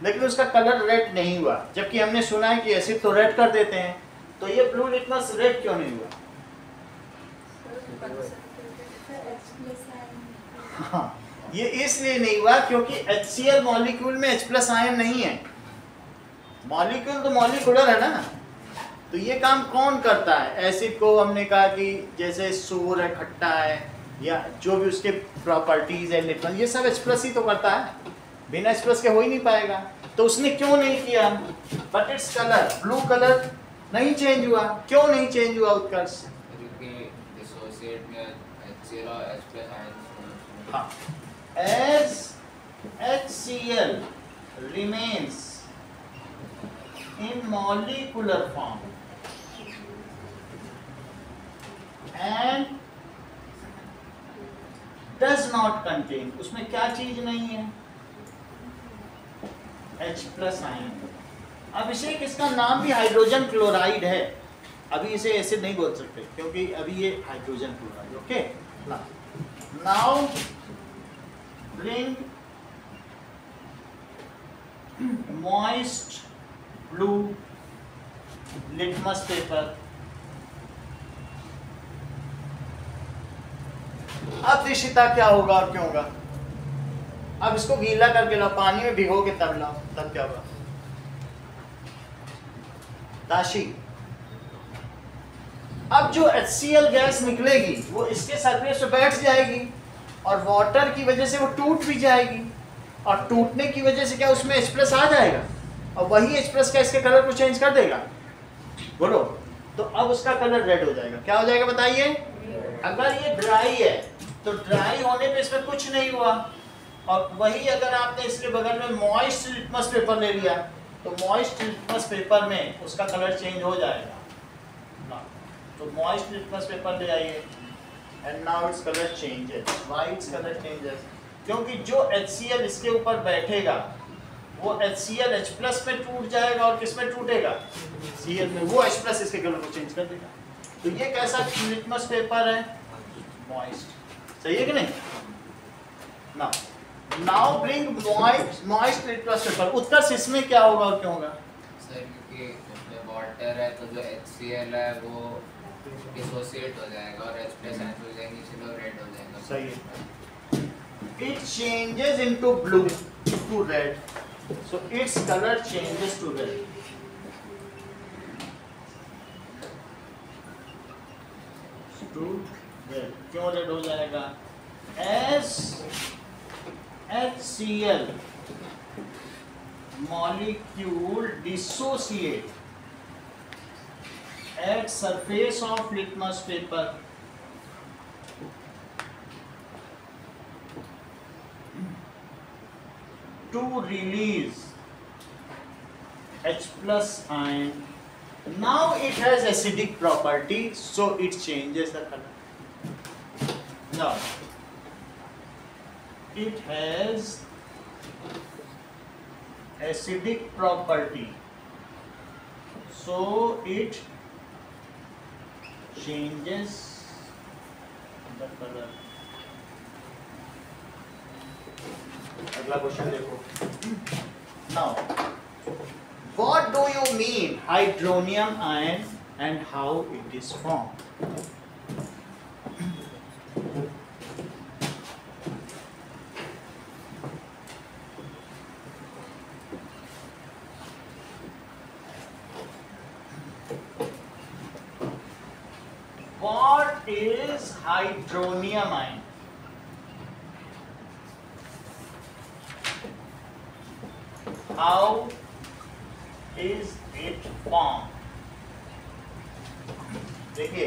लेकिन उसका कलर रेड नहीं हुआ, जबकि हमने सुना है कि एसिड तो रेड कर देते हैं, तो ये ब्लू लिटमस रेड क्यों नहीं हुआ? हाँ, ये इसलिए नहीं हुआ क्योंकि HCl मॉलिक्यूल में H+ आयन नहीं है। मॉलिक्यूल तो मॉलिकुलर है ना, तो ये काम कौन करता है? एसिड को हमने कहा कि जैसे सोर है, खट्टा है, या जो भी उसके प्रॉपर्टीज है, लिटमस, ये सब H+ ही तो करता है, बिना H+ के हो ही नहीं पाएगा। तो उसने क्यों नहीं किया? But its colour, blue colour नहीं चेंज हुआ। क्यों नहीं चेंज हुआ उत्कर्ष? हाँ, as HCl remains in molecular form and does not contain, उसमें क्या चीज नहीं है? H+ ion. अभिषेक, इसका नाम भी हाइड्रोजन क्लोराइड है, अभी इसे एसिड नहीं बोल सकते क्योंकि अभी ये hydrogen chloride. Okay, now bring moist blue litmus paper। अब दिशिता क्या होगा और क्यों होगा? अब इसको गीला करके लाओ, पानी में भिगो के तब लाओ, तब क्या होगा? दाशी, अब जो HCl गैस निकलेगी वो इसके सरफेस पे बैठ जाएगी और वाटर की वजह से वो टूट भी जाएगी, और टूटने की वजह से क्या उसमें H+ आ जाएगा, और वही H+ क्या इसके कलर को चेंज कर देगा? बोलो। तो अब उसका कलर रेड हो जाएगा। क्या हो जाएगा बताइए? अगर ये ड्राई है तो ड्राई होने पे इसमें कुछ नहीं हुआ, और वही अगर आपने इसके बगल में मॉइस्ट लिटमस पेपर ले लिया तो मॉइस्ट लिटमस पेपर में उसका कलर चेंज हो जाएगा। तो मॉइस्ट लिटमस पेपर ले आइए, and now its color changes. Why its color changes? क्योंकि जो HCl इसके ऊपर बैठेगा वो HCl H प्लस में टूट जाएगा और किस में टूटेगा? Cl में। वो H प्लस इसके कलर को चेंज कर देगा। तो ये कैसा लिटमस पेपर है? मॉइस्ट। सही है कि नहीं? Now bring moist litmus paper. Utkarsh इसमें क्या होगा और क्यों होगा? सर क्योंकि उसमें वाटर है तो जो HCl है वो डिसोसिएट हो जाएगा और H प्लस आयंस हो जाएंगे, इसलिए रेड हो जाएगा। सही है। It changes into blue to red, so its color changes to red. To red. क्यों red हो जाएगा? As HCl molecule dissociate at surface of litmus paper. To release H plus ion. Now it has acidic property, so it changes the color. Now it has acidic property, so it changes the color. अगला question देखो। Now, what do you mean hydronium ion and how it is formed? What is hydronium ion? How is it formed? देखिए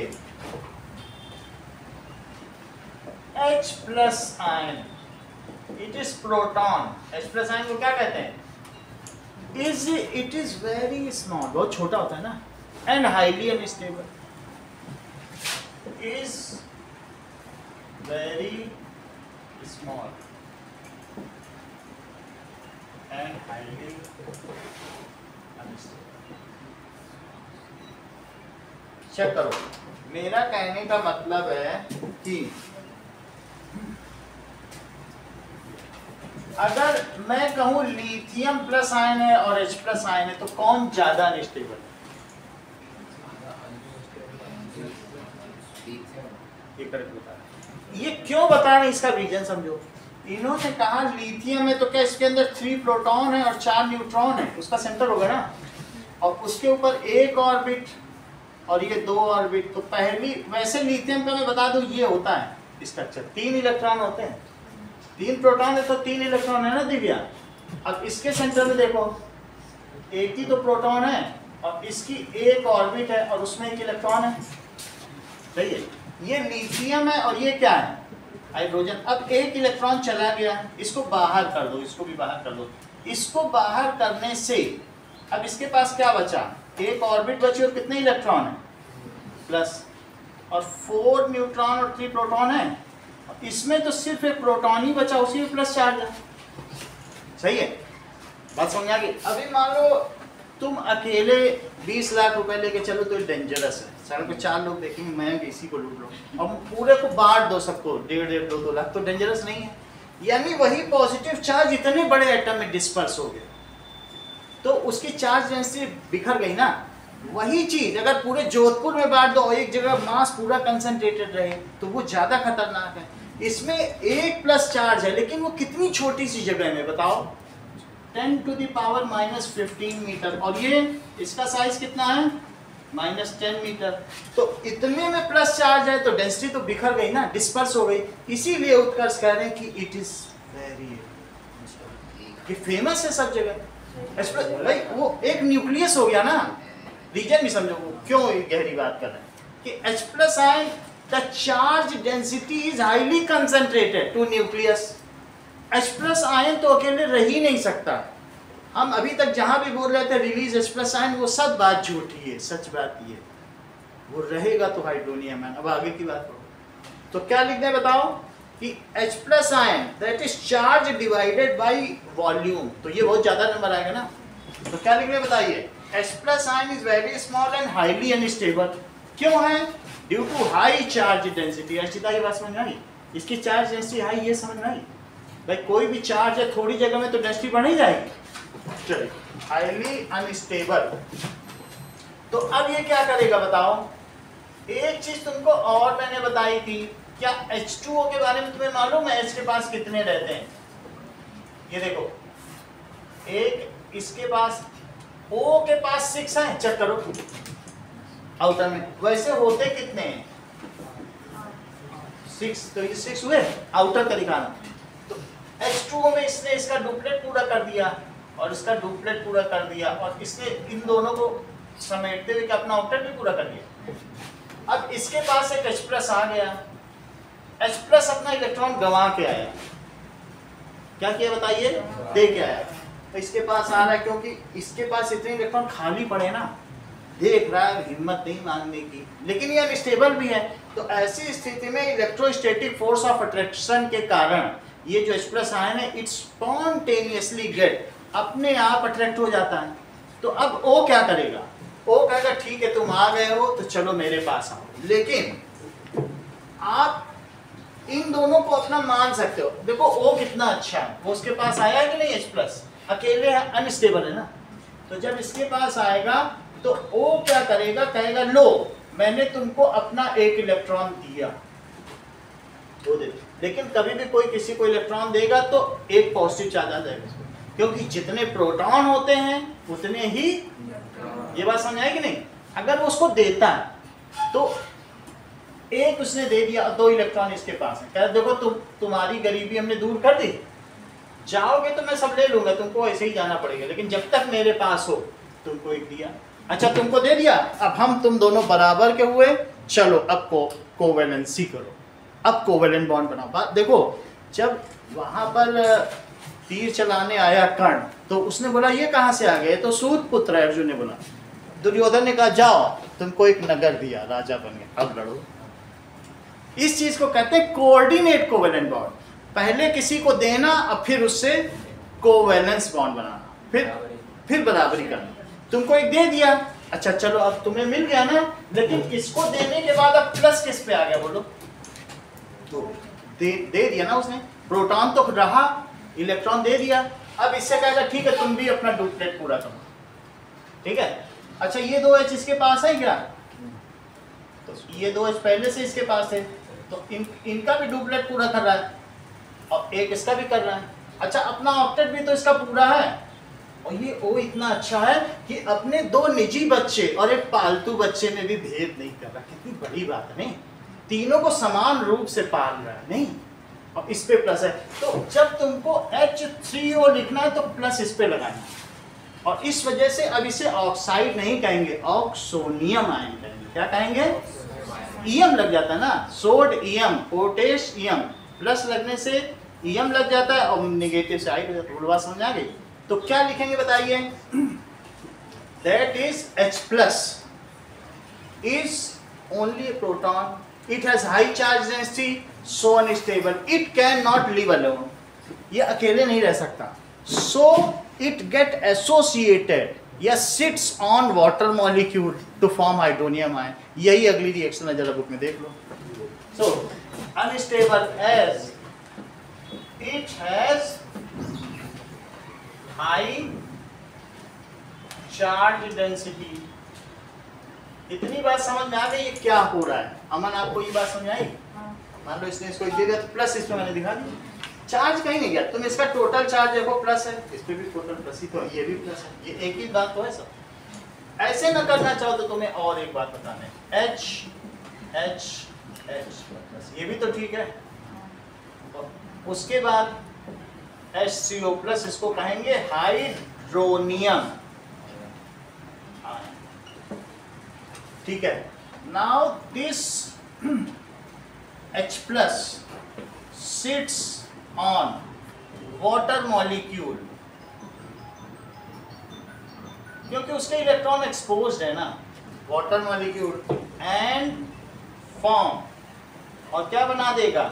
H plus ion, it is proton. H plus ion को क्या कहते हैं? It is very small, बहुत छोटा होता है ना, and highly unstable. Is very small and highly unstable. Check करो, मेरा कहने का मतलब है कि अगर मैं कहूं लिथियम प्लस आयन है और H प्लस आयन है तो कौन ज्यादा अनस्टेबल है? ये करेक्ट बता रहे। ये क्यों बता रहे हैं इसका रीजन समझो। इन्होंने कहा लिथियम है तो क्या इसके अंदर 3 प्रोटॉन है और 4 न्यूट्रॉन है, उसका सेंटर होगा ना, और उसके ऊपर एक ऑर्बिट और ये 2 ऑर्बिट। तो पहली वैसे लिथियम का मैं बता दूं ये होता है स्ट्रक्चर, 3 इलेक्ट्रॉन होते हैं, 3 प्रोटॉन है तो 3 इलेक्ट्रॉन है ना दिव्या। अब इसके सेंटर में देखो एक ही तो प्रोटॉन है और इसकी एक ऑर्बिट है और उसमें एक इलेक्ट्रॉन है। सही है, ये लिथियम है और ये क्या है? हाइड्रोजन। अब एक इलेक्ट्रॉन चला गया, इसको बाहर कर दो, इसको भी बाहर कर दो। इसको बाहर करने से अब इसके पास क्या बचा? एक ऑर्बिट बची और कितने इलेक्ट्रॉन है? प्लस, और 4 न्यूट्रॉन और 3 प्रोटॉन है। इसमें तो सिर्फ एक प्रोटॉन ही बचा, उसी में प्लस चार्ज है। सही है, बात समझ आ गई? अभी मान लो तुम अकेले 20 लाख रुपए लेके चलो तो डेंजरस है, सड़क पे 4 लोग देखेंगे मैं इसी को लूट लो और पूरे को बांट दो सबको 1.5, 2 लाख, तो डेंजरस नहीं है। यानी वही पॉजिटिव चार्ज इतने बड़े एटम में डिस्पर्स हो गए तो उसकी चार्ज डेंसिटी बिखर गई ना। वही चीज अगर पूरे जोधपुर में बांट दो और एक जगह मास पूरा कंसंट्रेटेड रहे तो वो ज्यादा खतरनाक है। इसमें 1 प्लस चार्ज है लेकिन वो कितनी छोटी सी जगह में बताओ, 10⁻⁻15 मीटर, और ये इसका साइज कितना है? -10 मीटर। तो इतने में प्लस चार्ज है तो डेंसिटी तो बिखर गई ना, डिस्पर्स हो गई। इसीलिए उत्कर्ष कह रहे हैं कि इट इज वेरी, ये फेमस है सब जगह। भाई वो एक न्यूक्लियस हो गया ना, रीजन भी समझो वो क्यों गहरी बात कर रहे हैं कि H plus ion the charge density is highly concentrated to nucleus. H plus ion तो अकेले रह ही नहीं सकता। हम अभी तक जहां भी बोल रहे थे रिलीज H प्लस आयन, वो सब बात झूठी है, सच बात ये वो रहेगा तो हाइड्रोनियम है। अब आगे की बात करो। तो क्या लिखना है बताओ कि H plus ion that is charge divided by volume, तो ये बहुत ज्यादा नंबर आएगा ना। तो क्या लिखना है बताइए, H plus ion is very small and highly unstable. क्यों है? Due to high charge density. Archita ये बात समझ में आई? इसकी चार्ज डेंसिटी हाई, ये समझ में आई? भाई कोई भी चार्ज है थोड़ी जगह में तो डेंसिटी बढ़ ही जाएगी। चलिए, हाईली अनस्टेबल। तो अब ये क्या करेगा बताओ? एक चीज तुमको और मैंने बताई थी, क्या H2O के बारे में तुम्हें मालूम है H के पास कितने रहते हैं? ये देखो, एक इसके पास O के पास 6 है, चेक करो आउटर में। वैसे होते कितने हैं? 6, तो ये 6 हुए आउटर का दिखाना। तो H2O में इसने इसका डुप्लेट पूरा कर दिया और इसका डुप्लेट पूरा कर दिया, और इसने इन दोनों को समेटते हुए अपना आउटर भी पूरा कर दिया। अब इसके पास एक H प्लस आ गया, H प्लस अपना इलेक्ट्रॉन गंवा के आया। क्या किया बताइए? दे के आया। तो इसके पास आ रहा है क्योंकि इसके पास इतने इलेक्ट्रॉन खाली पड़े ना, देख रहा है, हिम्मत नहीं मांगने की, लेकिन ये अनस्टेबल भी है। तो ऐसी स्थिति में इलेक्ट्रोस्टैटिक फोर्स ऑफ अट्रैक्शन के कारण ये जो H प्लस आयन है इट स्पॉन्टेनियसली गेट, अपने आप अट्रैक्ट हो जाता है। तो अब O क्या करेगा? O कहेगा ठीक है तुम आ गए हो तो चलो मेरे पास आओ, लेकिन आप इन दोनों को अपना मान सकते हो। देखो O कितना अच्छा है, वो उसके पास आया है कि नहीं? H प्लस अकेले है, अनस्टेबल है ना। तो जब इसके पास आएगा तो O क्या करेगा? कहेगा लो मैंने तुमको अपना एक इलेक्ट्रॉन दिया, वो दे। लेकिन कभी भी कोई किसी को इलेक्ट्रॉन देगा तो एक पॉजिटिव चार्ज आ जाएगा, क्योंकि जितने प्रोटॉन होते हैं उतने ही, ये बात समझ आई कि नहीं? अगर वो उसको देता है तो एक उसने दे दिया, 2 इलेक्ट्रॉन इसके पास है, कह देखो तुम्हारी गरीबी हमने दूर कर दी, जाओगे तो मैं सब ले लूंगा, तुमको ऐसे ही जाना पड़ेगा, लेकिन जब तक मेरे पास हो तुमको एक दिया। अच्छा तुमको दे दिया, अब हम तुम दोनों बराबर के हुए, चलो अब कोवैलेंसी करो, अब कोवैलेंट बॉन्ड बनाओ। बात देखो, जब वहां पर तीर चलाने आया कर्ण तो उसने बोला ये कहाँ से आ गए? तो सूत पुत्र है, अर्जुन ने बोला। दुर्योधन ने कहा जाओ तुमको एक नगर दिया, राजा बन गए, अब लड़ो। इस चीज को कहते हैं कोऑर्डिनेट कोवैलेंट बॉन्ड। पहले किसी को देना और फिर उससे कोवैलेंस बॉन्ड बनाना, फिर बराबरी करना। तुमको एक दे दिया, अच्छा चलो अब तुम्हें मिल गया ना, लेकिन इसको देने के बाद अब प्लस किस पे आ गया बोलो? तो दे दिया ना उसने, प्रोटॉन तो रहा, इलेक्ट्रॉन दे दिया। अब इससे कहेगा ठीक है तुम भी अपना डुप्लेट पूरा करो, ठीक है। अच्छा ये 2 H इसके पास है क्या? तो ये 2 H पहले से इसके पास है, तो इनका भी डुप्लेट पूरा कर रहा है और एक इसका भी कर रहा है। अच्छा अपना ऑक्टेट भी तो इसका पूरा है, और ये O इतना अच्छा है कि अपने 2 निजी बच्चे और एक पालतू बच्चे में भी भेद नहीं कर रहा। कितनी बड़ी बात है नहीं? तीनों को समान रूप से पाल रहा है नहीं, और इस पे प्लस है। तो जब तुमको H3O लिखना है तो प्लस इस पे लगाना है, और इस वजह से अब इसे ऑक्साइड नहीं कहेंगे, ऑक्सोनियम आयन कहेंगे। क्या कहेंगे? ईएम लग जाता है ना, सोड ईएम, पोटेश ईएम, प्लस लगने से ईएम लग जाता है और नेगेटिव से आइड हो जाता है। बात समझ आ गई? तो क्या लिखेंगे बताइए? That is H plus is only a proton, it has high charge density, so unstable, it cannot live alone, ये अकेले नहीं रह सकता, so it get associated या sits on water molecule to form hydronium ion। यही अगली reaction है, जरा बुक में देख लो। so unstable as it has high charge density। इतनी बात समझ में आ गई? ये क्या हो रहा है? अमन आपको ये बात समझ आई? मान लो इसने इसको दे दिया तो प्लस इस पे मैंने दिखा दिया, चार्ज कहीं नहीं गया। तुम इसका टोटल चार्ज देखो प्लस है, इस पे भी टोटल प्लस ही, तो ये भी प्लस है, ये एक ही बात तो है सब। ऐसे न करना चाहो तो तुम्हें और एक बात बताना है, H H H प्लस, ये भी तो ठीक है। उसके बाद HCO प्लस, इसको कहेंगे हाइड्रोनियम, ठीक है। Now this H plus sits on water molecule, क्योंकि उसके इलेक्ट्रॉन एक्सपोज्ड है ना, वाटर मॉलिक्यूल, एंड फॉर्म और क्या बना देगा,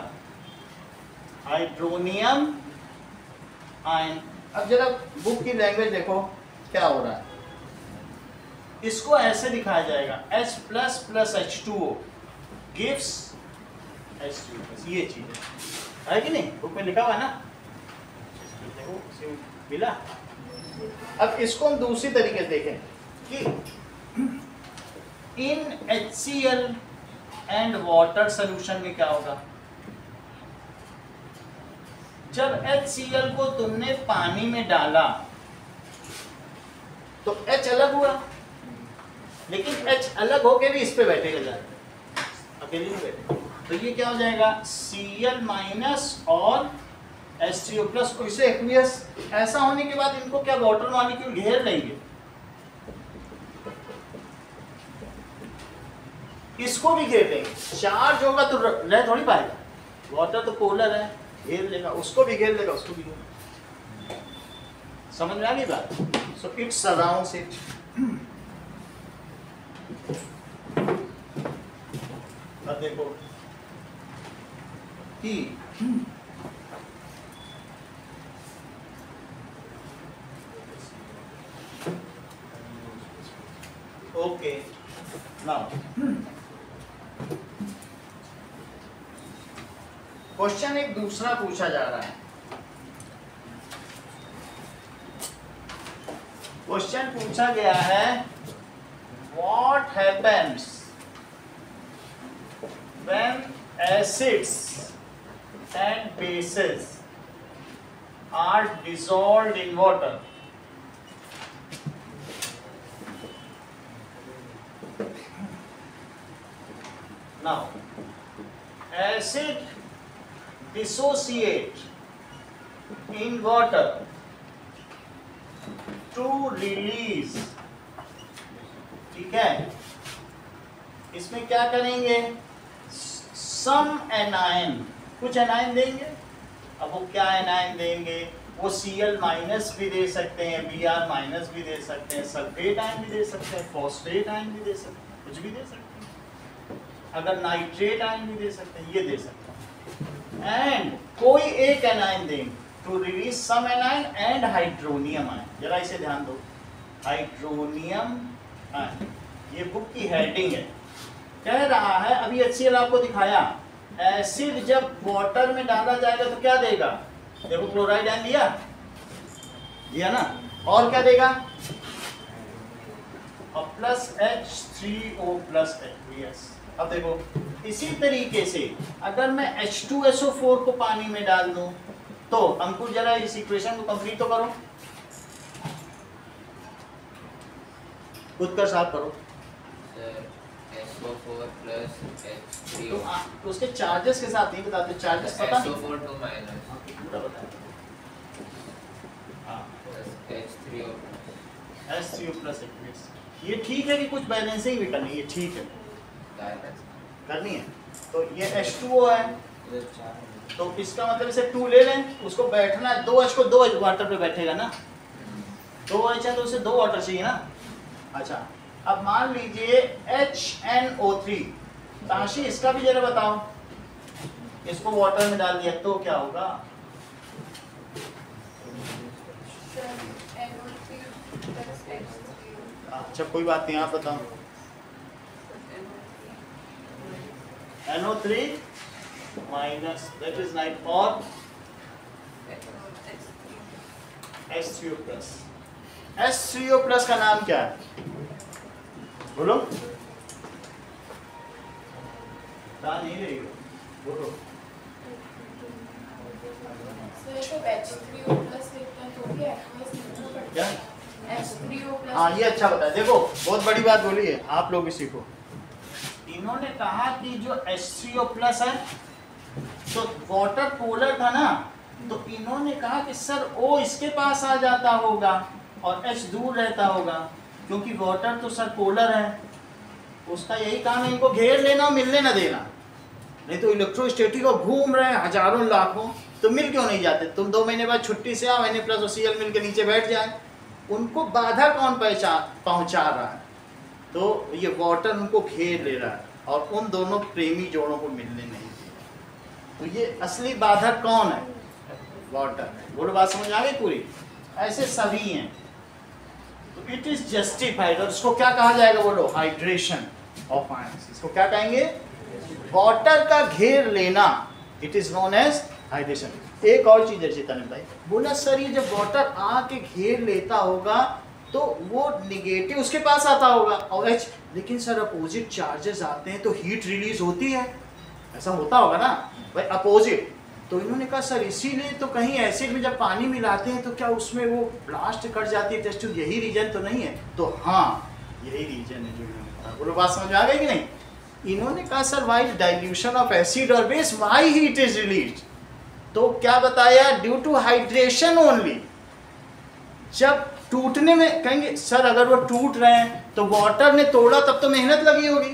हाइड्रोनियम आयन। अब जरा बुक की लैंग्वेज देखो क्या हो रहा है। इसको ऐसे दिखाया जाएगा H plus plus H2O gives H2O, ये चीज है कि नहीं, बुक में लिखा हुआ है ना, देखो मिला। अब इसको हम दूसरी तरीके से देखें कि इन HCl एंड वाटर सोल्यूशन में क्या होगा। जब HCl को तुमने पानी में डाला तो H अलग हुआ, लेकिन H अलग होके भी इस पे बैठेगा जाएगा, अकेले नहीं बैठेगा। तो ये क्या हो जाएगा, Cl माइनस और H3O प्लस। इसे एक्वियस ऐसा होने के बाद इनको क्या वाटर मॉलिक्यूल घेर लेंगे, इसको भी घेर लेंगे। चार्ज होगा तो रह थोड़ी पाएगा, वाटर तो पोलर है, घेर लेगा, उसको भी घेर लेगा, उसको भी घेर लेगा। समझ में आ गई बात। So it surrounds it. अब देखो कि ओके नाउ क्वेश्चन एक दूसरा पूछा जा रहा है। क्वेश्चन पूछा गया है, what happens when acids and bases are dissolved in water. Now, acid dissociate in water to release, ठीक है। इसमें क्या करेंगे, some anion, कुछ एनायन देंगे। अब वो क्या एनायन देंगे, वो Cl माइनस भी दे सकते हैं, Br माइनस भी दे सकते हैं, सल्फेट आयन भी दे सकते हैं, फॉस्फेट आयन भी दे सकते हैं, कुछ भी दे सकते हैं। अगर नाइट्रेट आयन भी दे सकते हैं, ये दे सकते हैं। एंड कोई एक एनायन देंगे to release some anion and hydronium ion. जरा इसे ध्यान दो, हाइड्रोनियम आयन, ये बुक की हेडिंग है। कह रहा है, अभी HCl आपको दिखाया, एसिड जब वाटर में डाला जाएगा तो क्या देगा, देखो क्लोराइड आयन दिया ना, और क्या देगा, और प्लस H3O प्लस एक्वियस। अब देखो इसी तरीके से अगर मैं H2SO4 को पानी में डाल दूं तो अंकुर जरा इस इक्वेशन को कंप्लीट तो करो, खुद कर साफ करो। SO4 प्लस H3O तो उसके चार्जेस के साथ नहीं बताते, चार्जेस पता नहीं, SO4 2 माइनस पूरा बताया। हाँ H3O H3O प्लस एक्वियस, ये ठीक है कि कुछ बैलेंसिंग भी करनी है, ठीक है करनी है। तो ये H2O है, तो इसका मतलब इसे 2 ले लें, उसको बैठना है 2H को 2 वाटर पे बैठेगा ना, 2H है तो उसे 2 वाटर चाहिए ना। अच्छा अब मान लीजिए HNO3, ताशी इसका भी जरा बताओ, इसको वाटर में डाल दिया तो क्या होगा, अच्छा कोई बात नहीं, आप बताओ। NO3 minus that is night और H3O प्लस। H3O प्लस का नाम क्या है, बोलो, बता नहीं रही हो, बोलो। क्या हाँ ये अच्छा बताया, देखो बहुत बड़ी बात बोली है, आप लोग भी सीखो। इन्होंने कहा कि जो H3O प्लस है, तो वाटर पोलर था ना, तो इन्होंने कहा कि सर O इसके पास आ जाता होगा और H दूर रहता होगा, क्योंकि वाटर तो सर पोलर है, उसका यही काम है इनको घेर लेना और मिलने ना देना। नहीं तो इलेक्ट्रोस्टैटिक और घूम रहे हैं हजारों लाखों, तो मिल क्यों नहीं जाते, तुम 2 महीने बाद छुट्टी से आओ, Na प्लस और Cl मिल के नीचे बैठ जाए, उनको बाधा कौन पहुंचा रहा है, तो ये वाटर उनको घेर ले रहा है और उन दोनों प्रेमी जोड़ों को मिलने नहीं दे। तो ये असली बाधक कौन है? वाटर है। बोलो बात समझ आ गई पूरी? ऐसे सभी हैं। तो इट इज जस्टिफाइड, और इसको क्या कहा जाएगा? बोलो हाइड्रेशन ऑफ आयंस। इसको क्या कहेंगे? वाटर का घेर लेना, it is known as hydration. एक और चीज है चेतन भाई, बोला सर ये जब वाटर आके घेर लेता होगा तो वो निगेटिव उसके पास आता होगा और H, लेकिन सर अपोजिट चार्जेस आते हैं तो हीट रिलीज होती है, ऐसा होता होगा ना भाई, अपोजिट। तो इन्होंने कहा सर इसीलिए तो कहीं एसिड में जब पानी मिलाते हैं तो क्या उसमें वो ब्लास्ट कर जाती है टेस्ट ट्यूब, यही रीजन तो नहीं है? तो हाँ यही रीजन है जो इन्होंने कहा। बोलो बात समझ आ गई कि नहीं? इन्होंने कहा sir why dilution of acid और base why heat is release, तो क्या बताया? Due to hydration only. जब टूटने में कहेंगे सर अगर वो टूट रहे हैं तो वाटर ने तोड़ा तब तो मेहनत लगी होगी,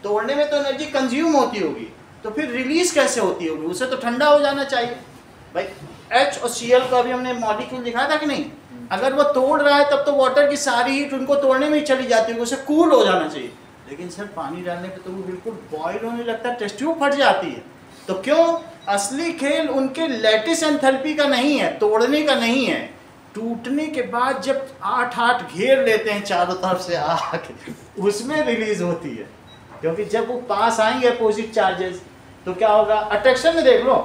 तोड़ने में तो एनर्जी कंज्यूम होती होगी, तो फिर रिलीज कैसे होती होगी? उसे तो ठंडा हो जाना चाहिए भाई। H और Cl को अभी हमने मॉलिक्यूल दिखाया था कि नहीं? अगर वो तोड़ रहा है तब तो वाटर की सारी हीट उनको तोड़ने में ही चली जाती होगी, उसे कूल हो जाना चाहिए। लेकिन सर पानी डालने पे तो वो बिल्कुल बॉयल होने लगता है, टेस्ट ट्यूब फट जाती है। तो क्यों? असली खेल उनके लैटिस एंथैल्पी का नहीं है, तोड़ने का नहीं है। टूटने के बाद जब 8 घेर लेते हैं चारों तरफ से आके, उसमें रिलीज होती है। क्योंकि जब वो पास आएंगे अपोजिट चार्जेस तो क्या होगा? अट्रैक्शन में देख लो,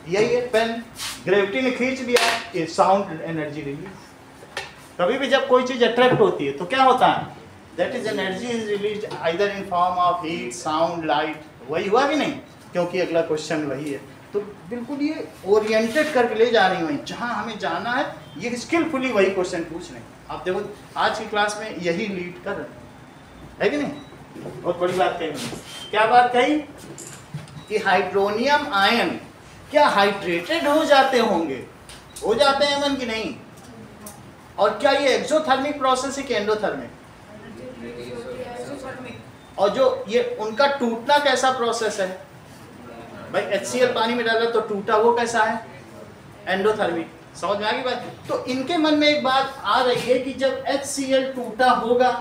यही है पेन, ग्रेविटी ने खींच लिया, ये साउंड एनर्जी रिलीज। कभी भी जब कोई चीज अट्रैक्ट होती है तो क्या होता है? That is energy is release either in form of heat, sound, light. वही हुआ कि नहीं? क्योंकि अगला क्वेश्चन वही है। तो बिल्कुल ये ओरिएंटेड करके ले जा रही हूँ जहाँ हमें जाना है, ये स्किलफुली वही क्वेश्चन पूछ रहे हैं। आप देखो आज की क्लास में यही लीड कर रहे हैं, है कि नहीं? बहुत बड़ी बात कही। क्या बात कही? कि हाइड्रोनियम आयन क्या हाइड्रेटेड हो जाते होंगे? हो जाते हैं अमन की नहीं? और क्या ये एक्सोथर्मिक प्रोसेस है कि एंडोथर्मिक? और जो ये उनका टूटना कैसा प्रोसेस है भाई? HCl पानी में डाला तो टूटा, वो कैसा है? एंडोथर्मिक। समझ में आ गई बात? तो इनके मन में एक बात आ रही है कि जब HCl टूटा होगा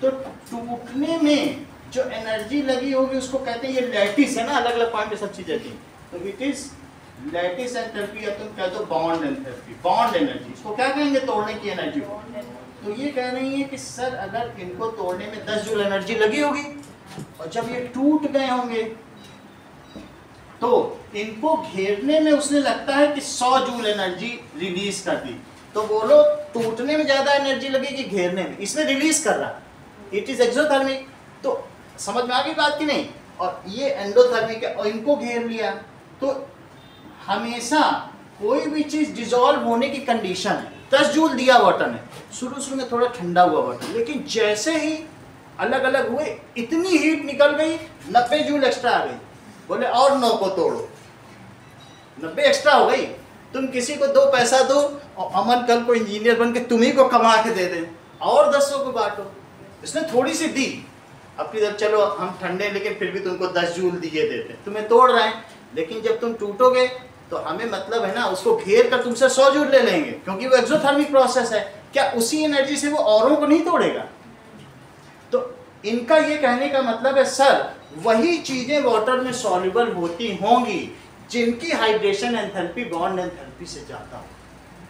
तो टूटने में जो एनर्जी लगी होगी उसको कहते हैं, ये लैटिस है ना, अलग अलग पॉइंट पे सब चीजें थी, तो इट इज लैटिस एंथैल्पी, या तुम कह दो बॉन्ड एंथैल्पी, बॉन्ड एनर्जी। इसको क्या कहेंगे? तोड़ने की एनर्जी को। तो ये कह रही है कि सर अगर इनको तोड़ने में 10 जूल एनर्जी लगी होगी और जब ये टूट गए होंगे तो इनको घेरने में उसने लगता है कि 100 जूल एनर्जी रिलीज कर दी। तो बोलो टूटने में ज्यादा एनर्जी लगेगी घेरने में, इसने रिलीज कर रहा, इट इज एक्सोथर्मिक। तो समझ में आ गई बात कि नहीं? और ये एंडोथर्मिक है और इनको घेर लिया। तो हमेशा कोई भी चीज डिसॉल्व होने की कंडीशन है। 10 जूल दिया वाटर ने, शुरू में थोड़ा ठंडा हुआ वाटर, लेकिन जैसे ही अलग अलग हुए इतनी हीट निकल गई, 90 जूल एक्स्ट्रा आ गई। बोले और 9 को तोड़ो, 90 एक्स्ट्रा हो गई। तुम किसी को 2 पैसा दो और अमन कल को इंजीनियर बन के तुम्ही को कमा के दे दे, और 10 को बांटो। इसने थोड़ी सी दी अपनी तरफ, चलो हम ठंडे लेकिन फिर भी तुमको 10 जूल दिए देते, तुम्हें तोड़ रहे हैं। लेकिन जब तुम टूटोगे तो हमें मतलब है ना, उसको घेर कर तुमसे 100 जूल ले लेंगे, क्योंकि वो एक्सोथर्मिक प्रोसेस है। क्या उसी एनर्जी से वो औरों को नहीं तोड़ेगा? तो इनका ये कहने का मतलब है सर वही चीजें वाटर में सॉल्युबल होती होंगी जिनकी हाइड्रेशन एंथैल्पी बॉन्ड एंथैल्पी से ज्यादा हो।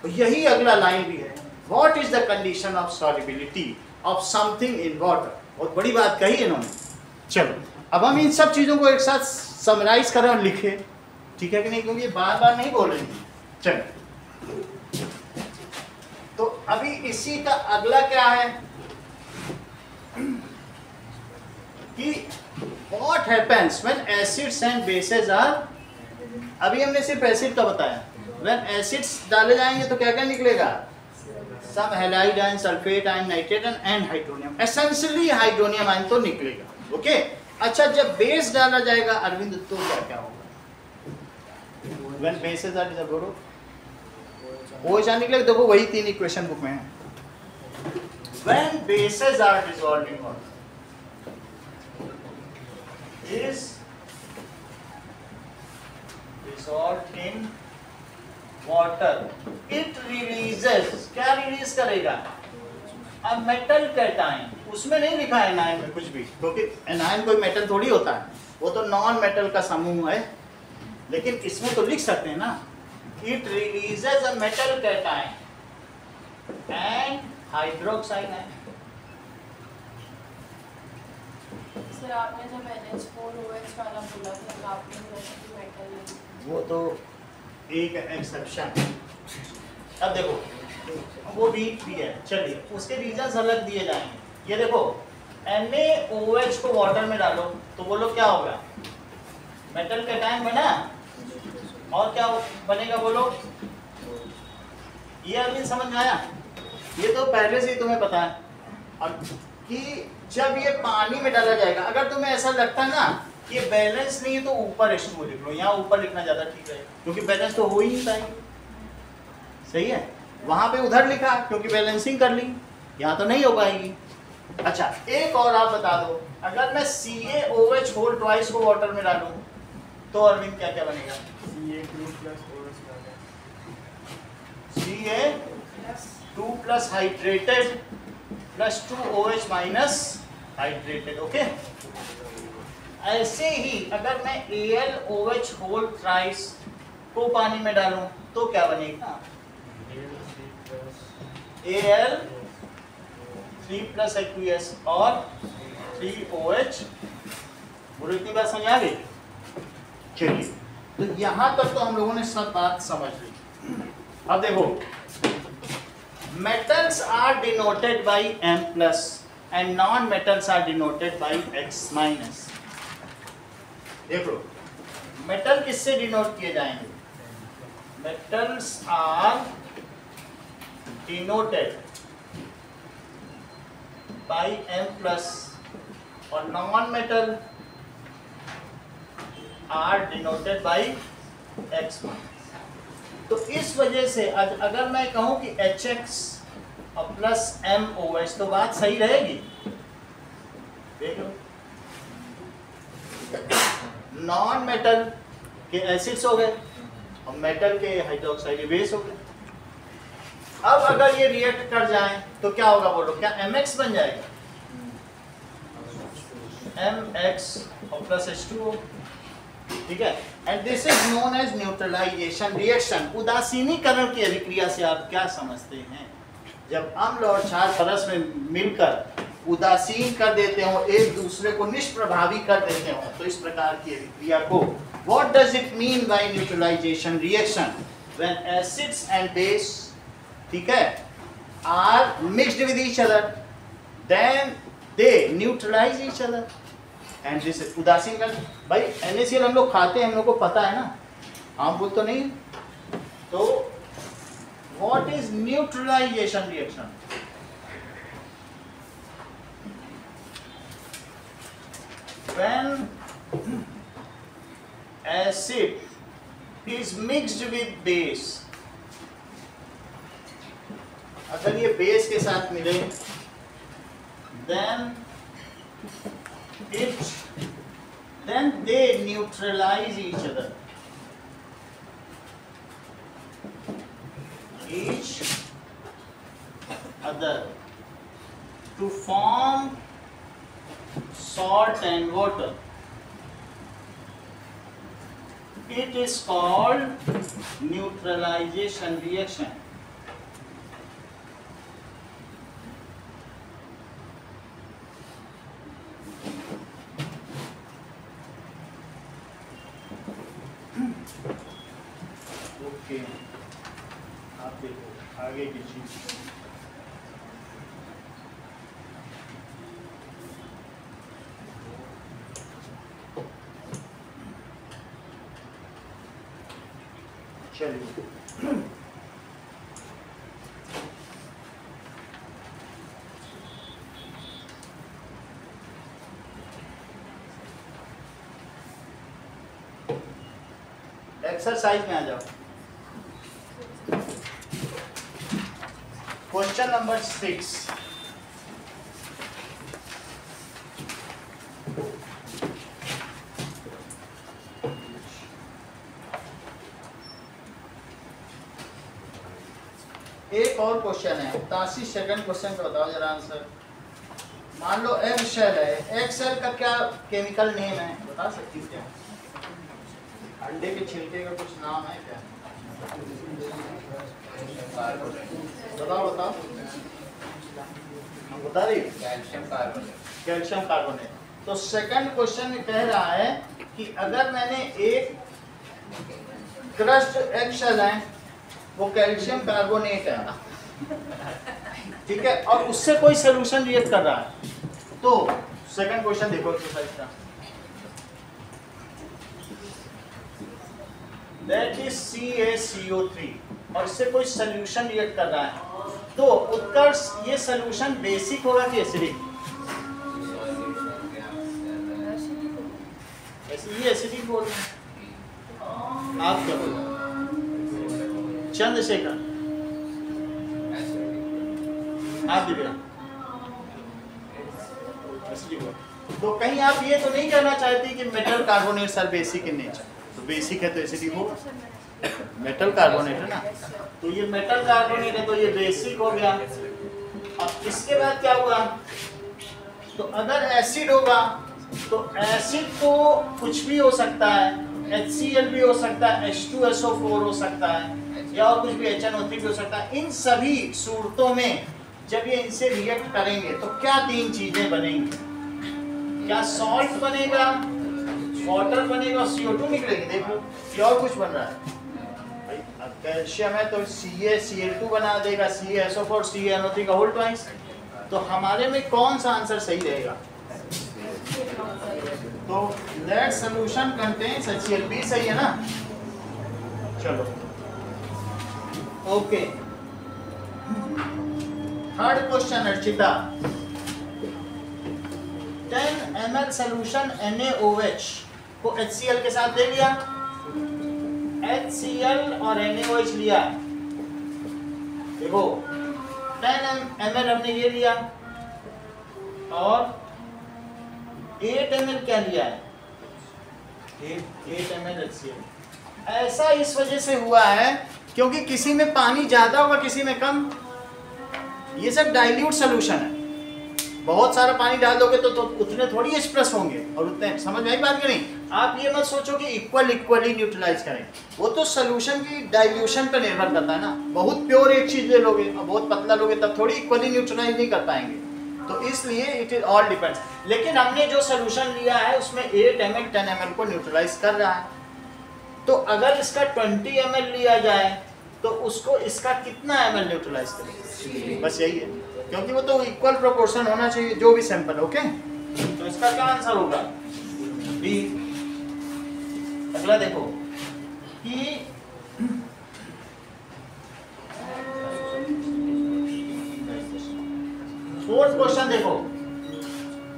तो यही अगला लाइन भी है, what is the condition of solubility of something in water. बहुत बड़ी बात कही इन्होंने। चलो अब हम इन सब चीजों को एक साथ समराइज करें और लिखें, ठीक है कि नहीं? क्योंकि ये बार बार नहीं बोल रही। चलो तो अभी इसी का अगला क्या है कि what happens when acids and bases are, अभी हमने सिर्फ एसिड का बताया, when acids डाले जाएंगे तो क्या क्या निकलेगा? सब halide ion, sulphate ion, nitrate ion and hydronium, essentially hydronium ion तो निकलेगा। ओके अच्छा, जब बेस डाला जाएगा अरविंद तो क्या क्या होगा? when bases are dissolved, OH निकलेगा। देखो वही 3 इक्वेशन बुक में है। when bases are dissolved in water is dissolved in water, it releases, क्या रिलीज करेगा? A metal cation. उसमें नहीं लिखा है एनायन में कुछ भी, क्योंकि एनायन कोई मेटल थोड़ी होता है, वो तो नॉन मेटल का समूह है। लेकिन इसमें तो लिख सकते हैं ना, it releases a metal cation and hydroxide ion. Sir आपने जब NH4OH वाला बोला था आपने बोला कि मेटल नहीं, वो तो एक एक्सेप्शन। अब देखो वो भी है, चलिए उसके रीजंस अलग दिए जाएंगे। ये देखो NaOH को वाटर में डालो तो बोलो क्या होगा, मेटल कैटायन बना, और क्या बनेगा बोलो, ये अभी समझ में आया? ये तो पहले से ही तुम्हें पता है। अब कि जब ये पानी में डाला जाएगा, अगर तुम्हें ऐसा लगता है ना कि ये बैलेंस नहीं है तो ऊपर H2O लिख लो, यहाँ ऊपर लिखना ज्यादा ठीक है क्योंकि बैलेंस तो हो ही नहीं पाएगी। सही है, वहां पे उधर लिखा क्योंकि बैलेंसिंग कर ली, यहाँ तो नहीं हो पाएगी। अच्छा एक और आप बता दो, अगर मैं CaOH होल ट्वाइस को वाटर में डालूं तो अरविंद क्या क्या बनेगा? Ca2 plus hydrated plus 2OH minus hydrated. Okay, ऐसे ही अगर मैं AlOH होल ट्राइस को पानी में डालूं तो क्या बनेगा? Al3 प्लस H2S और 3OH। बोलो इतनी बात समझ आ गई? चलिए, तो यहां तक तो हम लोगों ने सब बात समझ ली। अब देखो, metals are denoted by M plus and non-metals are denoted by X minus। देखो मेटल किससे डिनोट किए जाएंगे? Metals are denoted by M plus और non metal are denoted by X minus. तो इस वजह से अगर मैं कहूं कि HX और प्लस MOH तो बात सही रहेगी। देख लो, नॉन मेटल के एसिड्स हो गए और मेटल के हाइड्रोक्साइड बेस हो गए। अब अगर ये रिएक्ट कर जाए तो क्या होगा बोलो, क्या MX बन जाएगा? MX और प्लस H2O, ठीक है। And this is known as neutralisation reaction. उदासीनीकरण की अभिक्रिया से आप क्या समझते हैं? जब अम्ल और क्षार परस में मिलकर उदासीन कर देते हो, एक दूसरे को निष्प्रभावी कर देते हो, तो इस प्रकार की अभिक्रिया को what does it mean by neutralization reaction? When acids and base, ठीक है, are mixed with each other, then they neutralize each other and this उदासीन कर। भाई NaCl हम लोग खाते हैं, हम लोग को पता है ना, हार्मफुल तो नहीं। तो what is neutralization reaction? When acid is mixed with base, अगर ये बेस के साथ मिले, then they neutralize each other. To form salt and water. It is called neutralization reaction. Okay, आप देखो आगे की चीज। चलिए, एक्सरसाइज में आ जाओ। Question number 6। एक और क्वेश्चन है, 87 सेकंड क्वेश्चन का बताओ जरा आंसर। मान लो एग शेल है, एग शेल का क्या केमिकल नेम है, बता सकती क्या? अंडे के छिलके का कुछ नाम है क्या? बताओ बताओ, हम बता रही कैल्शियम कार्बोनेट। Calcium carbonate. तो सेकंड क्वेश्चन में कह रहा है कि अगर मैंने एक क्रश्ड एगशेल है, वो कैल्शियम कार्बोनेट है, ठीक है, और उससे कोई सोल्यूशन रिएक्ट कर रहा है, तो सेकंड क्वेश्चन देखो एक्सरसाइज का, दैट इज CaCO3 और इससे कोई सोल्यूशन रिएक्ट कर रहा है, तो उत्कर्ष ये सोल्यूशन बेसिक होगा कि एसिडिक? ये एसिडिक बोल रहे हैं, आप क्या बोल रहे हैं? चंद्रशेखर, आप दिव्या, एसिडिक हो। तो कहीं आप ये तो नहीं कहना चाहते कि metal carbonates are basic in nature? तो बेसिक है तो एसिडिक होगा, मेटल कार्बोनेट है ना, तो ये मेटल कार्बोनेट है तो ये बेसिक हो गया। अब इसके बाद क्या हुआ, तो अगर एसिड होगा तो एसिड तो कुछ भी हो सकता है, HCl भी हो सकता है, H2SO4 हो सकता है, या और कुछ भी HNO3 भी हो सकता है। इन सभी सूरतों में जब ये इनसे रिएक्ट करेंगे तो क्या तीन चीजें बनेंगी? क्या सॉल्ट बनेगा, वाटर बनेगा, CO2 निकलेगी। देखो ये और कुछ बन रहा है, कैल्शियम है तो CaCl2 बना देगा, CaSO4 CaNO3 का होल ट्वाइस। तो हमारे में कौन सा आंसर सही रहेगा? तो दैट सॉल्यूशन कंटेन्स HCl, भी सही है ना। चलो okay, third question Archita, 10 ml solution NaOH को HCl के साथ ले लिया, HCl और NaOH लिया, देखो 10 ml हमने ये लिया और 8 ml क्या लिया है, 8 ml HCl। ऐसा इस वजह से हुआ है क्योंकि किसी में पानी ज्यादा होगा, किसी में कम। ये सब डाइल्यूट सोल्यूशन है, बहुत सारा पानी डाल दोगे तो उतने थोड़ी एक्सप्रेस होंगे, और उतने, समझ में आई बात कि नहीं? आप ये मत सोचो कि इक्वली न्यूट्रलाइज करें, वो तो सोल्यूशन की डाइल्यूशन पर निर्भर करता है ना। बहुत प्योर एक चीज ले लोगे और बहुत पतला लोगे तब थोड़ी इक्वली न्यूट्रलाइज नहीं कर पाएंगे, तो इसलिए इट इज ऑल डिपेंड्स। लेकिन हमने जो सोल्यूशन लिया है उसमें 8 ml 10 ml को न्यूट्रलाइज कर रहा है, तो अगर इसका 20 ml लिया जाए तो उसको इसका कितना ml न्यूट्रलाइज करेगा? बस यही है, क्योंकि वो तो इक्वल प्रोपोर्शन होना चाहिए जो भी सैंपल। ओके, तो इसका क्या आंसर होगा? बी। अगला देखो कि फोर्थ क्वेश्चन देखो,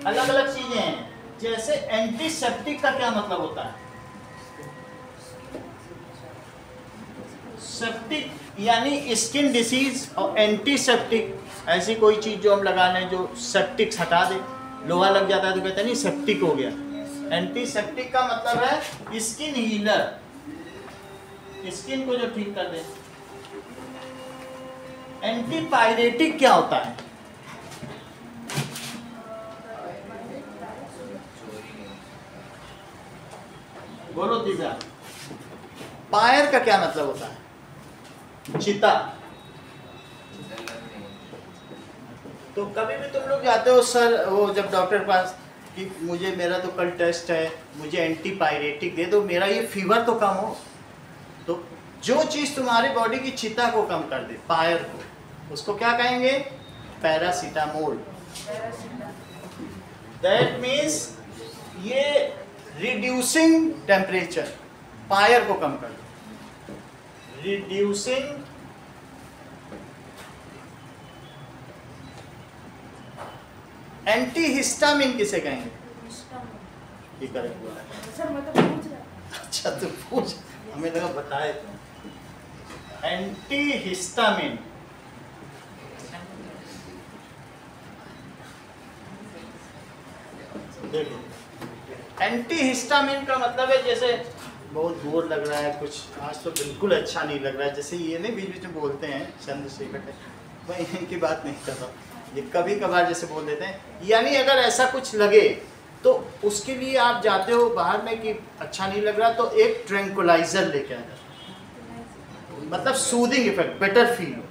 अलग अलग चीजें हैं, जैसे एंटीसेप्टिक का क्या मतलब होता है? सेप्टिक यानी स्किन डिसीज, और एंटीसेप्टिक ऐसी कोई चीज जो हम लगा लें जो सेप्टिक हटा दे। लोहा लग जाता है तो कहते हैं नहीं सेप्टिक हो गया। एंटीसेप्टिक का मतलब है स्किन हीलर, स्किन को जो ठीक कर दे। एंटीपायरेटिक क्या होता है? बोलो दिव्या। पायर का क्या मतलब होता है? चिता। तो कभी भी तुम लोग जाते हो सर, वो जब डॉक्टर के पास कि मुझे, मेरा तो कल टेस्ट है, मुझे एंटीपायरेटिक दे दो, मेरा ये फीवर तो कम हो, तो जो चीज़ तुम्हारी बॉडी की चिता को कम कर दे, पायर को, उसको क्या कहेंगे? पैरासीटामोल। दैट मीन्स ये रिड्यूसिंग टेम्परेचर, पायर को कम कर दे, रिड्यूसिंग एंटीहिस्टामिन किसे कहेंगे? ये करेक्ट बोला है। सर मैं तो पूछ रहा। अच्छा तो पूछ, हमें लगा बताए तुम। एंटीहिस्टामिन, देखो एंटीहिस्टामिन का मतलब है जैसे बहुत बोर लग रहा है, कुछ आज तो बिल्कुल अच्छा नहीं लग रहा है, जैसे ये नहीं बीच बीच में बोलते हैं चंद्रशेखर, मैं इनकी बात नहीं कर रहा, ये कभी कभार जैसे बोल देते हैं, यानी अगर ऐसा कुछ लगे तो उसके लिए आप जाते हो बाहर में कि अच्छा नहीं लग रहा तो एक ट्रैंकुलाइजर लेके आ जाते, मतलब सूदिंग इफेक्ट, बेटर फील हो।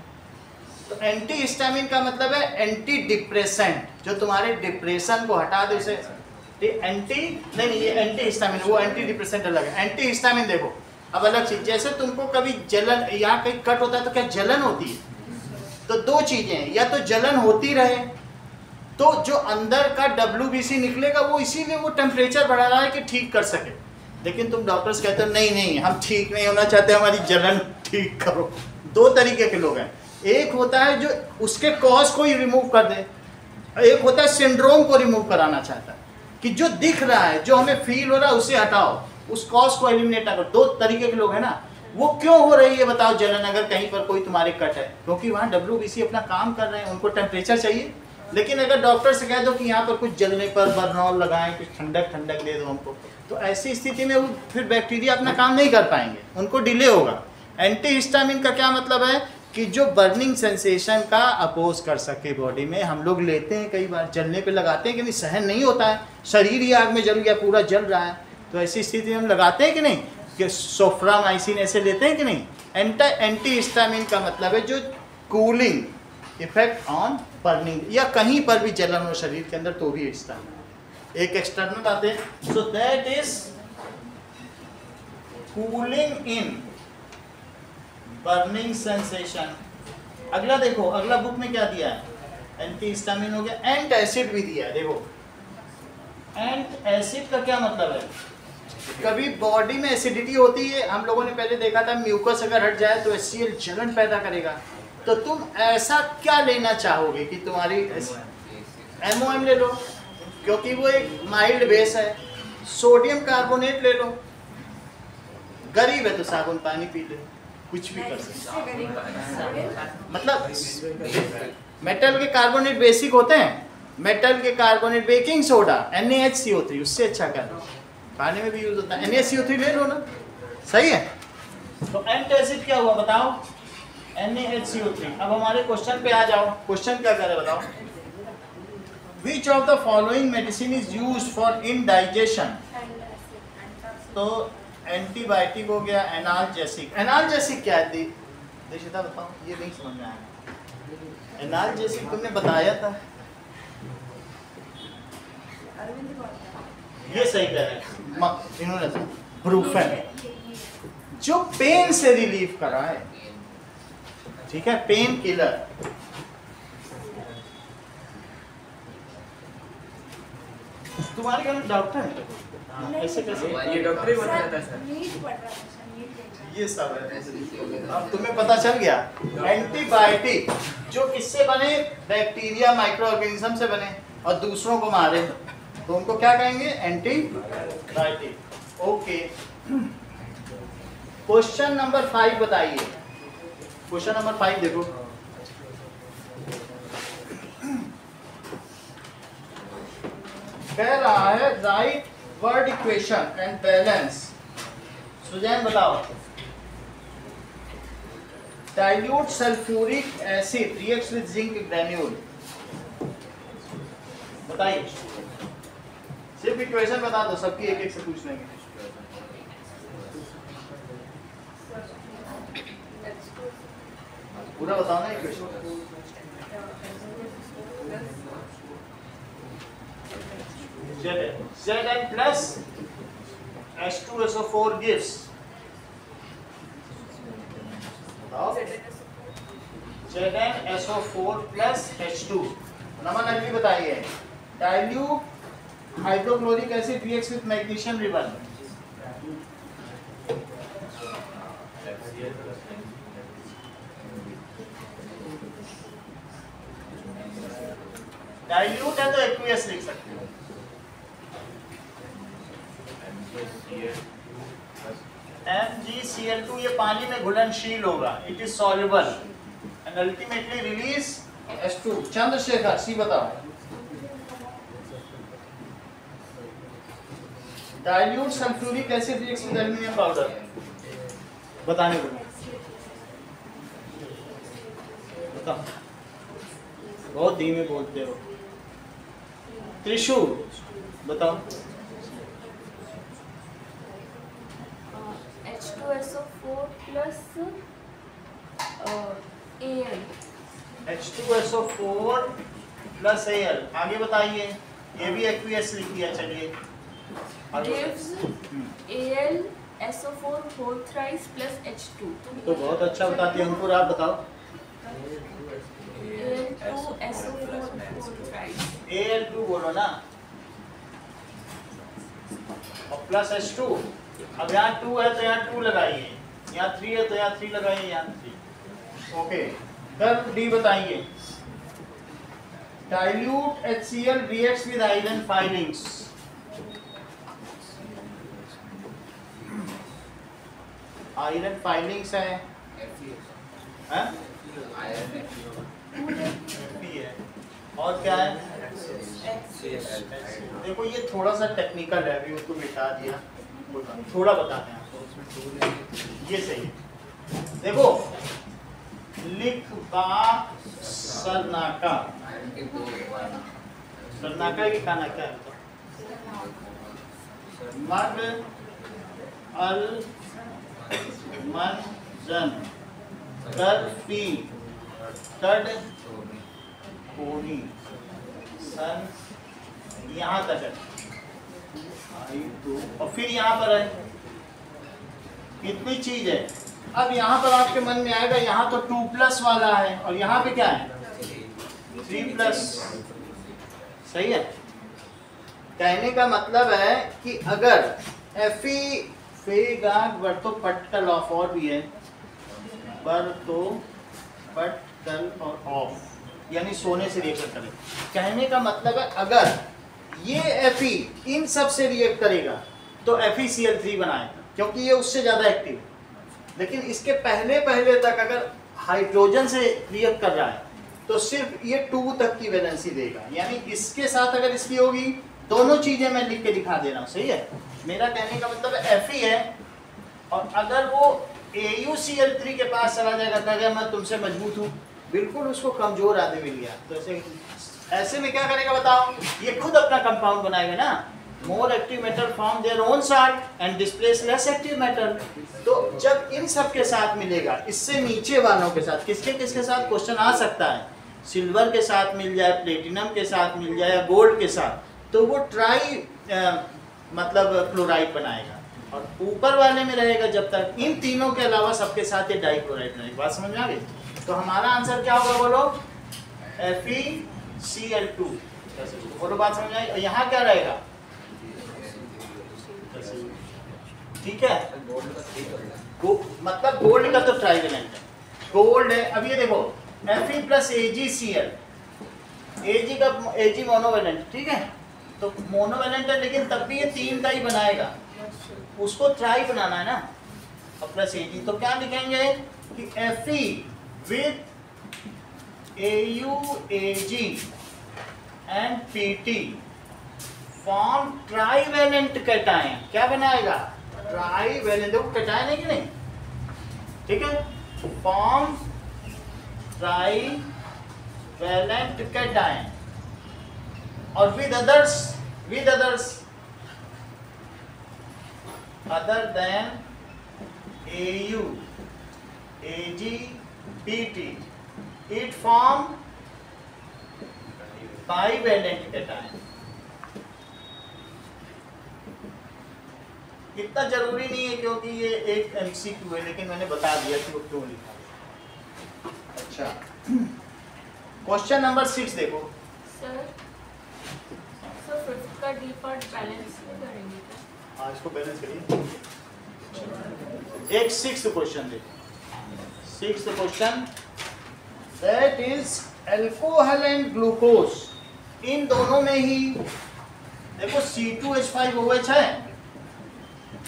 तो एंटी हिस्टामिन का मतलब है एंटी डिप्रेसेंट, जो तुम्हारे डिप्रेशन को हटा दे उसे। एंटी नहीं, ये एंटी हिस्टामिन, वो एंटी डिप्रेसेंट अलग है। एंटी हिस्टामिन देखो अब अलग चीज, जैसे तुमको कभी जलन, यहाँ कहीं कट होता है तो क्या जलन होती है? तो दो चीजें हैं, या तो जलन होती रहे तो जो अंदर का WBC निकलेगा वो इसीलिए वो टेम्परेचर बढ़ा रहा है कि ठीक कर सके। लेकिन तुम डॉक्टर्स कहते हो नहीं नहीं हम ठीक नहीं होना चाहते, हमारी जलन ठीक करो। दो तरीके के लोग हैं, एक होता है जो उसके कॉज को ही रिमूव कर दे, एक होता है सिंड्रोम को रिमूव कराना चाहता है कि जो दिख रहा है, जो हमें फील हो रहा है उसे हटाओ, उस कॉज को एलिमिनेट ना करो। दो तरीके के लोग हैं ना। वो क्यों हो रही है बताओ जलन? अगर कहीं पर कोई तुम्हारे कट है, क्योंकि वहाँ WBC अपना काम कर रहे हैं, उनको टेम्परेचर चाहिए। लेकिन अगर डॉक्टर से कह दो कि यहाँ पर कुछ जलने पर बर्नॉल लगाएं, कुछ ठंडक ठंडक दे दो हमको, तो ऐसी स्थिति में वो फिर बैक्टीरिया अपना काम नहीं कर पाएंगे, उनको डिले होगा। एंटी हिस्टामिन का क्या मतलब है कि जो बर्निंग सेंसेशन का अपोज कर सके बॉडी में। हम लोग लेते हैं कई बार, जलने पे लगाते हैं कि नहीं, सहन नहीं होता है, शरीर ही आग में जल गया, पूरा जल रहा है, तो ऐसी स्थिति में हम लगाते हैं कि नहीं, कि सोफ्रामाइसिन ऐसे लेते हैं कि नहीं। एंटी हिस्टामिन का मतलब है जो कूलिंग इफेक्ट ऑन बर्निंग, या कहीं पर भी जलन हो शरीर के अंदर तो भी हिस्टामिन। एक एक्सटर्नल बात है, so that is cooling in burning sensation. अगला देखो, अगला बुक में क्या दिया है, एंटी हिस्टामिन हो गया, एंट एसिड भी दिया है। देखो एंट एसिड का क्या मतलब है, कभी बॉडी में एसिडिटी होती है, हम लोगों ने पहले देखा था म्यूकस अगर हट जाए तो HCl जलन पैदा करेगा। तो तुम ऐसा क्या लेना चाहोगे कि तुम्हारी MOM ले लो, क्योंकि वो एक माइल्ड बेस है। सोडियम कार्बोनेट ले लो, गरीब है तो साबुन पानी पी ले, कुछ भी कर सकते। मतलब मेटल के कार्बोनेट बेसिक होते हैं, मेटल के कार्बोनेट, बेकिंग सोडा NaHCO3 उससे अच्छा कर लो, खाने में भी यूज होता है, NaCO3 ले लो ना, सही है। तो एंट एसिड क्या हुआ बताओ, NaHCO3। अब हमारे क्वेश्चन पे आ जाओ, क्वेश्चन क्या करे बताओ, which of the following medicine is used for indigestion. तो एंटीबायोटिक हो गया, एनाल्जेसिक। एनाल्जेसिक क्या है देशिता बताओ, ये नहीं समझ में आया। एनाल्जेसिक तुमने बताया था, ये सही कह रहे हैं इन्होंने, ब्रूफेन, जो पेन से रिलीफ कराए, ठीक है, पेन किलर। तुम्हारे घर में डॉक्टर है? ऐसे कैसे ये डॉक्टर ही बन जाता है सर। ये सब है, अब तुम्हें पता चल गया। एंटीबायोटिक जो किससे बने, बैक्टीरिया माइक्रो ऑर्गेनिज्म से बने और दूसरों को मारे, तो उनको क्या कहेंगे, एंटीबायोटिक। ओके, क्वेश्चन नंबर 5 बताइए। क्वेश्चन नंबर 5 देखो, कह रहा है write word equation and balance. Susan बताओ, dilute sulphuric acid reacts with zinc granule. बताइए, सिर्फ इक्वेशन बता दो, सबकी एक एक से पूछ लेंगे। पूरा बताओ ना equation. Zn plus H2SO4 gives ZnSO4 plus H2। नमन अगली बताइए, dilute hydrochloric acid reacts with magnesium ribbon. Dilute है तो एक्वियस लिख सकते हो। MgCl2 ये पानी में घुलनशील होगा, it is soluble and ultimately release H2। Chandrashekhar C बताओ, dilute sulphuric acid reacts with aluminium powder. बताने को बताओ, बहुत धीमे बोलते हो। त्रिशूल बताओ। H2SO4 plus Al H2SO4 plus Al। आगे बताइए, ये भी एक्वियस लिख दिया। चलिए gives AlSO4 whole thrice plus H2। तो बहुत अच्छा बताती है। अंकुर आप बताओ। Al2SO4 whole thrice। Al2 बोलो ना, और प्लस H2। अब यहाँ 2 है तो यहाँ 2 लगाइए, यहाँ 3 है तो यहाँ 3 लगाइए, यहाँ 3। ओके, तब डी बताइए। Dilute HCl reacts with iron filings। Iron filings है, हैं? Fe है। और क्या है? देखो ये थोड़ा सा टेक्निकल है, अभी उसको मिटा दिया, थोड़ा बताते हैं आपको। ये सही है। देखो लिखबा सरनाका, सरनाका की खाना क्या है? मग अल मन जन कर पी कड कोनी सन, यहाँ तक है। और फिर यहाँ पर है, कितनी चीज है। अब यहाँ पर आपके मन में आएगा, यहाँ तो 2+ वाला है और यहाँ पे क्या है 3+। सही है। कहने का मतलब है कि अगर Fe फेगाग वर्तो पटकल ऑफ, और भी है वर्तो पटकल और ऑफ, यानी सोने से रिएक्ट करे। कहने का मतलब है अगर ये Fe इन सब से रिएक्ट करेगा तो FeCl3 बनाएगा, क्योंकि ये उससे ज्यादा एक्टिव है। लेकिन इसके पहले तक अगर हाइड्रोजन से रिएक्ट कर रहा है तो सिर्फ ये 2 तक की वैलेंसी देगा, यानी इसके साथ अगर इसकी होगी, दोनों चीजें मैं लिख के दिखा दे रहा हूँ। सही है। मेरा कहने का मतलब Fe है, और अगर वो AuCl3 के पास चला जाएगा, कहेगा मैं तुमसे मजबूत हूँ, बिल्कुल उसको कमजोर आदमी मिल गया, तो ऐसे में क्या करेगा बताओ? ये खुद अपना कंपाउंड बनाएगा ना। More active metal form their own salt and displace less active metal. तो जब इन सब के साथ मिलेगा, इससे नीचे वालों के साथ, किसके साथ क्वेश्चन आ सकता है, सिल्वर के साथ मिल जाए, प्लेटिनम के साथ मिल जाए, या गोल्ड के साथ, तो वो ट्राई मतलब क्लोराइड बनाएगा। और ऊपर वाले में रहेगा जब तक, इन तीनों के अलावा सबके साथ ये डाइक्लोराइड बनाएगा। बात समझ में आ गई? तो हमारा आंसर क्या होगा बोलो? FeCl2। बोलो, बात समझ आई? और यहाँ क्या रहेगा? ठीक है, मतलब गोल्ड का तो ट्राइवेलेंट है, गोल्ड है। अब ये देखो Fe plus AgCl, Ag monovalent, ठीक है, तो मोनोवेलेंट है, लेकिन तब भी ये 3 का ही बनाएगा, उसको ट्राई बनाना है ना। और प्लस Ag, तो क्या लिखेंगे कि Fe with AuAg and PT form trivalent cation. क्या बनाएगा? ट्राइवेलेंट। देखो कैटायन है कि नहीं, ठीक है, फॉर्म ट्राइवेलेंट कैटायन। और with others other than Au Ag PT, it form bivalent cation. इतना जरूरी नहीं है क्योंकि ये एक MCQ है, लेकिन मैंने बता दिया कि वो क्यों लिखा। अच्छा, क्वेश्चन नंबर 6 देखो। सर 5th का डिफॉल्ट बैलेंस करेंगे क्या? हाँ, इसको बैलेंस करिए। एक 6th क्वेश्चन देखो। 6th question, that is alcohol and glucose. इन दोनों में ही देखो C2H5OH है,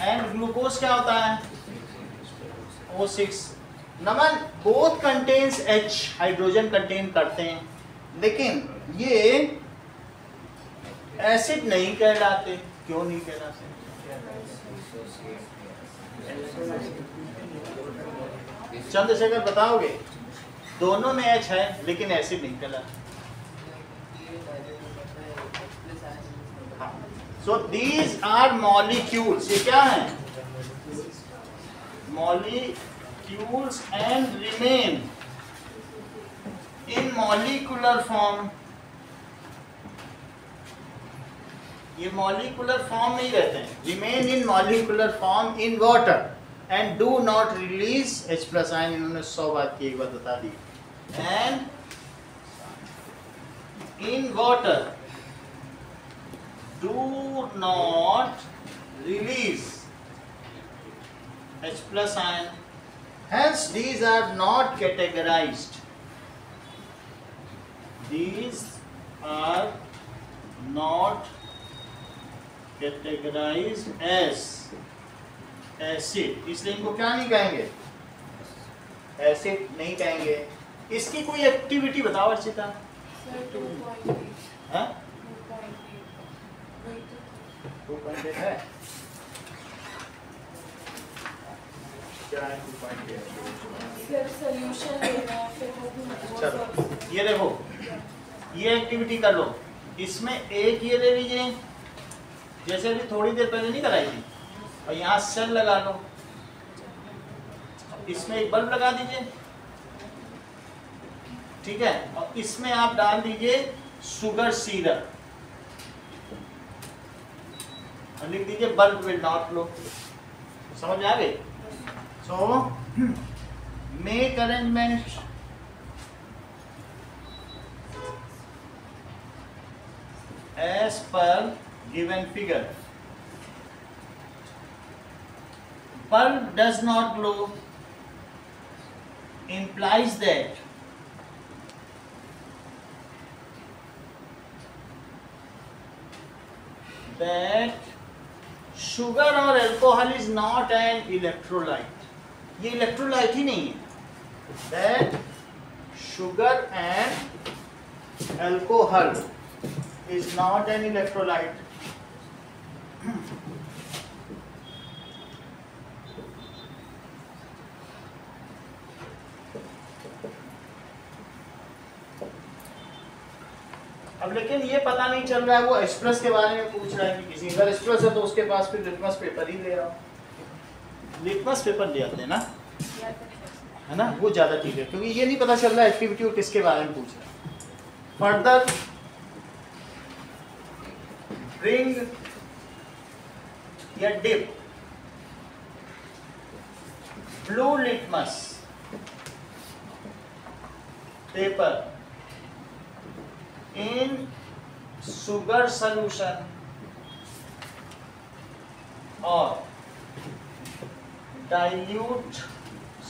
एंड ग्लूकोज क्या होता है? O6। Naman both contains H, hydrogen contain करते हैं, लेकिन ये एसिड नहीं कहलाते। क्यों नहीं कहलाते? चंद्रशेखर बताओगे? दोनों में H है लेकिन एसिड नहीं कहलाते। हाँ, So these are molecules. ये क्या है? Molecules and remain in molecular form. ये molecular form में ही रहते हैं. Remain in molecular form in water and do not release H plus ion. इन्होंने 100 बात की, एक बात बता दी. And in water do not release H plus ion. Hence these are not categorized. These are not categorized as acid. इसलिए इनको क्या नहीं कहेंगे? एसिड नहीं कहेंगे. इसकी कोई एक्टिविटी बताओ अर्चिता. सर 2.8 हाँ 2.8 2.8 है. क्या है 2.8? सर सॉल्यूशन लेना है फिर वो भी चलो ये देखो, ये एक्टिविटी कर लो. इसमें एक ये ले लीजिए, जैसे अभी थोड़ी देर पहले नहीं कराई थी, और यहाँ सेल लगा लो. इसमें एक बल्ब लगा दीजिए, ठीक है, और इसमें आप डाल दीजिए शुगर सीरप और लिख दीजिए बल्ब विल नॉट लो. समझ में आ गई? So make arrangement as per given figure. Bulb does not glow implies that sugar or alcohol is not an electrolyte. ये electrolyte ही नहीं है. That sugar and alcohol is not an electrolyte. अब लेकिन ये पता नहीं चल रहा है, वो एक्सप्रेस के बारे में पूछ रहा है कि किसी अगर एक्सप्रेस है तो उसके पास फिर लिटमस पेपर ही ले आओ. लिटमस पेपर ले आते हैं ना, है ना, वो ज़्यादा ठीक है, क्योंकि ये नहीं पता चल रहा है एक्टिविटी और किसके बारे में पूछ रहा है. फर्दर bring या dip blue litmus paper in sugar solution or dilute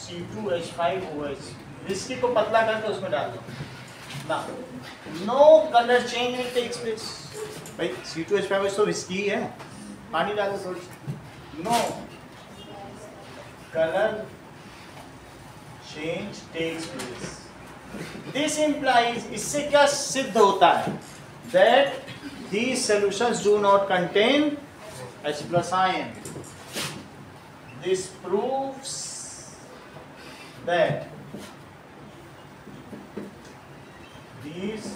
C2H5OH. Whisky को पतला करके उसमें डाल दो ना. No colour change will take place. भाई C2H5OH तो विस्की है, पानी डाल दो थोड़ी. No colour change takes place. This implies, इससे क्या सिद्ध होता है? That these solutions do not contain H plus ion. This proves that these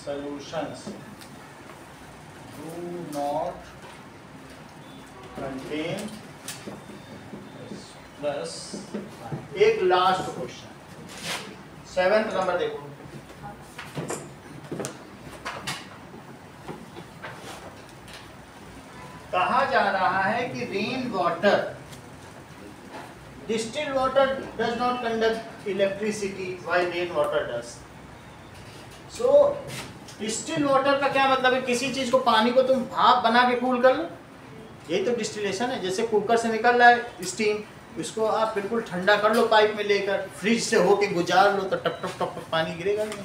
solutions do not contain plus. एक लास्ट क्वेश्चन 7th नंबर देखो. कहा जा रहा है कि rain water, distilled water does not conduct electricity while rain water does. So distilled water का क्या मतलब है? किसी चीज को, पानी को तुम भाप बना के कूल कर लो, यही तो डिस्टिलेशन है. जैसे कुकर से निकल रहा है स्टीम, इसको आप बिल्कुल ठंडा कर लो पाइप में लेकर, फ्रिज से होके गुजार लो तो टप टप टप पानी गिरेगा नहीं.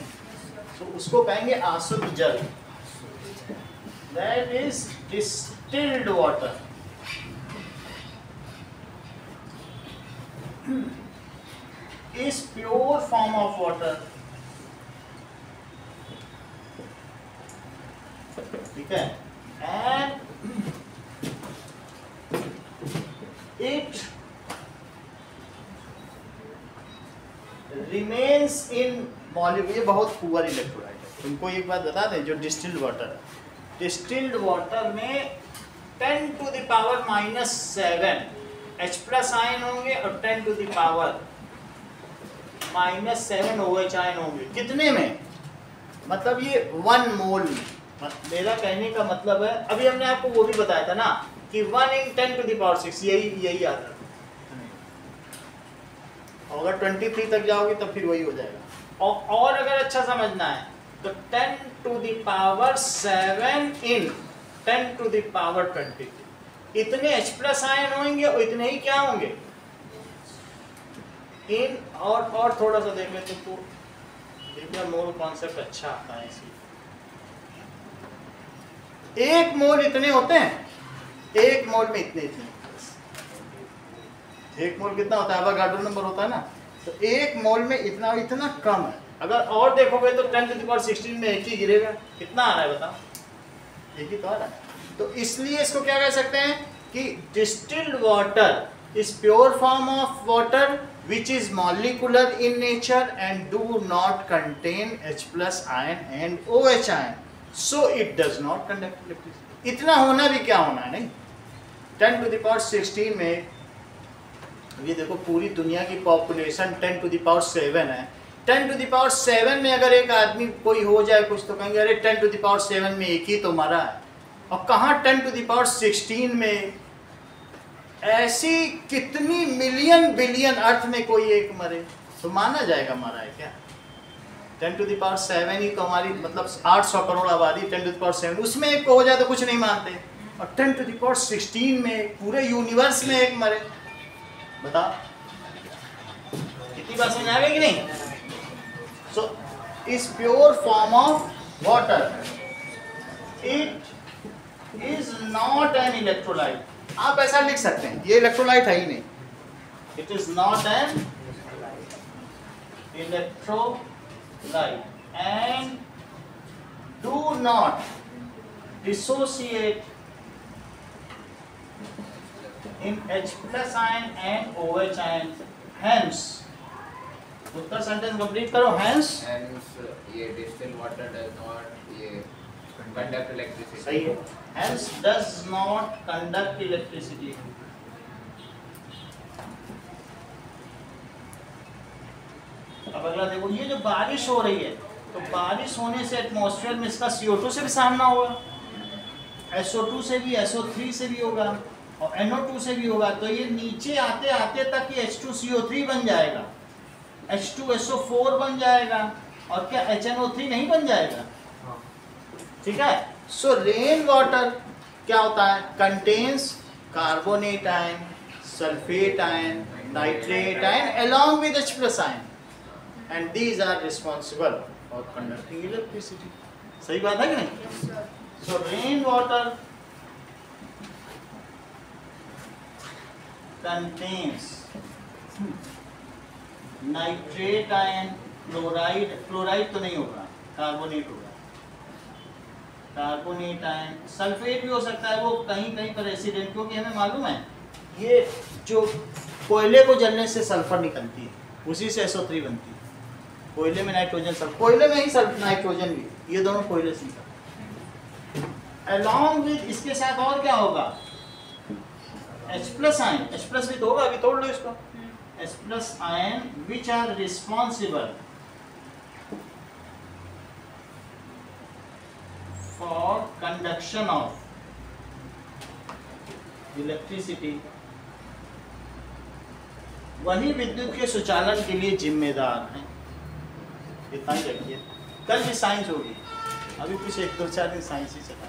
तो उसको कहेंगे आशुद्ध जल. That is distilled water. Is pure form of water. ठीक है. And it remains in molecule. ये बहुत पुअर इलेक्ट्रोलाइट है. तुमको एक बात बता दें, जो डिस्टिल्ड वाटर है डिस्टिल्ड वाटर में 10 to the power -7 H plus ion होंगे और 10 to the power -7 OH ion होंगे। कितने में? मतलब ये 1 मोल में। मेरा कहने का मतलब है, अभी हमने आपको वो भी बताया था ना कि 1 × 10 टू द पावर 6, यही याद रखो। अगर 23 तक जाओगे तो फिर वही हो जाएगा। और अगर अच्छा समझना है तो 10 to the power 7 in 10 to the power 20, इतने H प्लस आयन होंगे और इतने ही क्या होंगे इन। और थोड़ा सा देख लेते तो देखिए मोल कॉन्सेप्ट अच्छा आता है इसी। 1 मोल इतने होते हैं, 1 मोल में इतने 1 मोल कितना होता है? एवोगाड्रो नंबर होता है ना, तो 1 मोल में इतना कम है। अगर और देखोगे तो 10 टू द पावर 16 में एक ही गिरेगा। कितना आ रहा है बताओ? एक ही तो आ रहा है। तो इसलिए इसको क्या कह सकते हैं कि distilled water is pure form of water which is molecular in nature and do not contain H plus ion and OH ion, so it does not conduct electricity। इतना होना भी क्या होना है, नहीं 10 टू द पावर 16 में, ये देखो पूरी दुनिया की पॉपुलेशन 10 टू द पावर 7 है। 10 टू द पावर 7 में अगर एक आदमी कोई हो जाए कुछ तो कहेंगे अरे 10 टू द पावर 7 में एक ही तो मरा है। और कहाँ 10 टू द पावर 16 में ऐसी कितनी मिलियन बिलियन अर्थ में कोई एक मरे तो माना जाएगा मरा है क्या? 10 टू द पावर 7 ही तो हमारी मतलब 800 करोड़ आबादी 10 टू द पावर 7, उसमें एक हो जाए तो कुछ नहीं मानते। और 10 टू द पावर 16 में पूरे यूनिवर्स में एक मरे, बताओ कितनी बात समझ आ गई कि नहीं? So is pure form of water, it is not an electrolyte. आप ऐसा लिख सकते हैं, ये इलेक्ट्रोलाइट है ही नहीं। It is not an electrolyte and do not dissociate in H plus ion and OH ion, hence Uttar sentence complete करो। hence ये डिस्टिल्ड वाटर डज नॉट ये कंडक्ट इलेक्ट्रिसिटी। सही है, hence does not conduct electricity। अब अगला देखो, ये जो बारिश हो रही है तो बारिश होने से एटमॉस्फेयर में इसका CO2 से भी सामना होगा, SO2 से भी, SO3 से भी होगा और NO2 से भी होगा। तो ये नीचे आते आते तक ये H2CO3 बन जाएगा, H2SO4 बन जाएगा और क्या HNO3 नहीं बन जाएगा? ठीक है। सो रेन वाटर क्या होता है? Contains carbonate ion, sulphate ion, nitrate ion along with H plus ion and these are responsible for conducting electricity। सही बात है कि नहीं? सो rain water contains nitrate ion, chloride तो नहीं होगा, कार्बोनेट होगा, कार्बोनेट आयन, सल्फेट भी हो सकता है, वो कहीं पर एसिडेंट, क्योंकि हमें मालूम है ये जो कोयले को जलने से सल्फर निकलती है उसी से SO3 बनती है। कोयले में नाइट्रोजन, सल्फर कोयले में ही नाइट्रोजन भी, ये दोनों कोयले से निकलते हैं। अलॉन्ग विद इसके साथ और क्या होगा? H plus ion, H plus भी तो होगा, अभी तोड़ लो इसको। H plus ion which are responsible for conduction of electricity, वही विद्युत के सुचालन के लिए जिम्मेदार हैं। इतना ही रखिए, कल भी साइंस होगी, अभी कुछ 1-2-4 दिन साइंस ही चला।